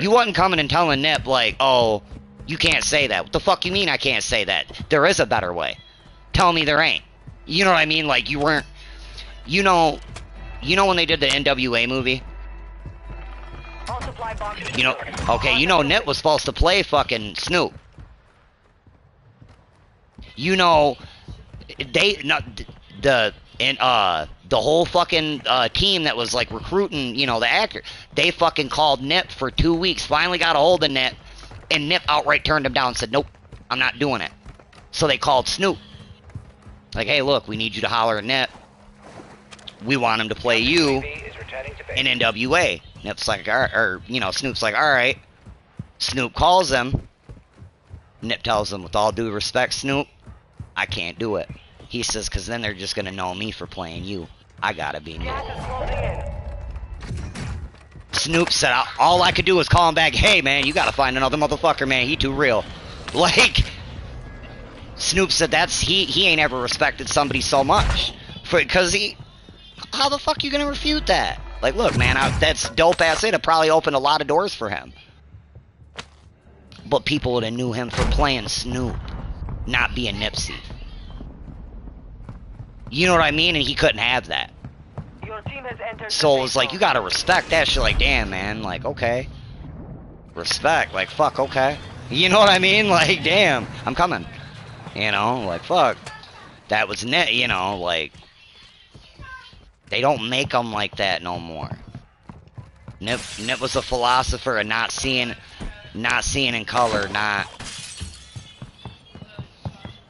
You wasn't coming and telling Nip, like, oh, you can't say that. What the fuck you mean I can't say that? There is a better way. Tell me there ain't. You know what I mean? Like, you weren't... You know when they did the NWA movie? You know... Okay, you know Nip was supposed to play fucking Snoop. You know... The whole fucking team that was, like, recruiting, you know, the actor, they fucking called Nip for 2 weeks, finally got a hold of Nip, and Nip outright turned him down and said, nope, I'm not doing it. So they called Snoop. Like, hey, look, we need you to holler at Nip. We want him to play you in NWA. Nip's like, or, you know, Snoop's like, alright. Snoop calls him. Nip tells him, with all due respect, Snoop, I can't do it. He says, because then they're just going to know me for playing you. I gotta be me. Snoop said, all I could do was call him back, hey, man, you gotta find another motherfucker, man, he too real. Like, Snoop said he ain't ever respected somebody so much. Because how the fuck you gonna refute that? Like, look, man, that's dope-ass it'd probably opened a lot of doors for him. But people would have knew him for playing Snoop, not being Nipsey. You know what I mean? And he couldn't have that. So it was like, you gotta respect that shit. Like, damn, man. Like, okay. Respect. Like, fuck, okay. You know what I mean? Like, damn. I'm coming. You know? Like, fuck. That was Nip, you know? Like, they don't make them like that no more. Nip was a philosopher of not seeing in color, not...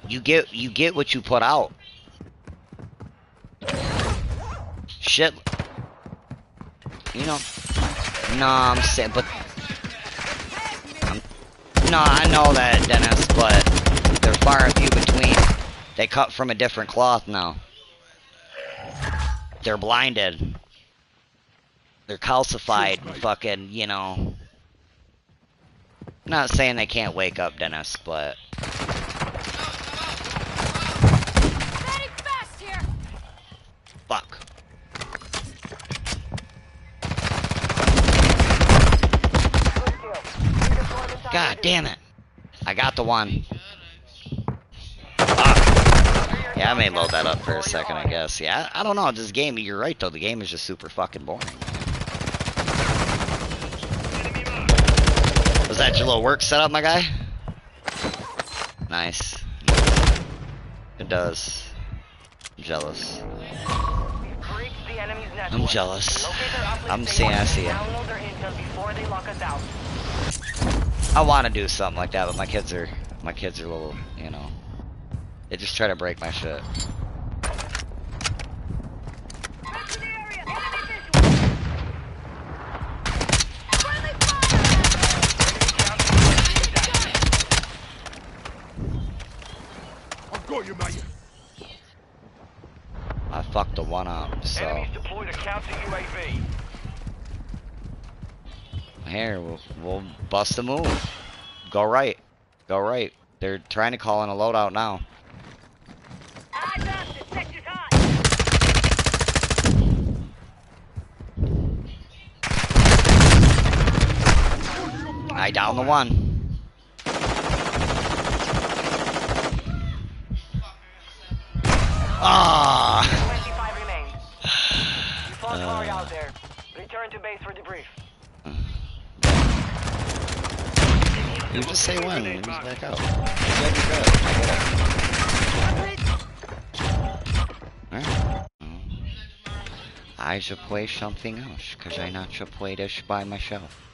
You get what you put out. Shit. You know. No, I'm saying, but... No, I know that, Dennis, but they're far and few between. They cut from a different cloth now. They're blinded. They're calcified and fucking, you know... I'm not saying they can't wake up, Dennis, but... Fuck. God damn it. I got the one. Yeah, I may load that up for a second, I guess. Yeah, I don't know. This game, you're right, though. The game is just super fucking boring. Was that your little work setup, my guy? Nice. It does. I'm jealous. I'm jealous. I see it. I want to do something like that, but my kids are a little, you know, they just try to break my shit. I've got you, mate. I fucked the one up, so. Enemies deployed a counter UAV. Here, we'll bust a move. Go right. Go right. They're trying to call in a loadout now. I down the one. Ah! 25 remain. You fought hard out there. Return to base for debrief. You just say when, and just back out. Alright. I should play something else, because I not should play this by myself.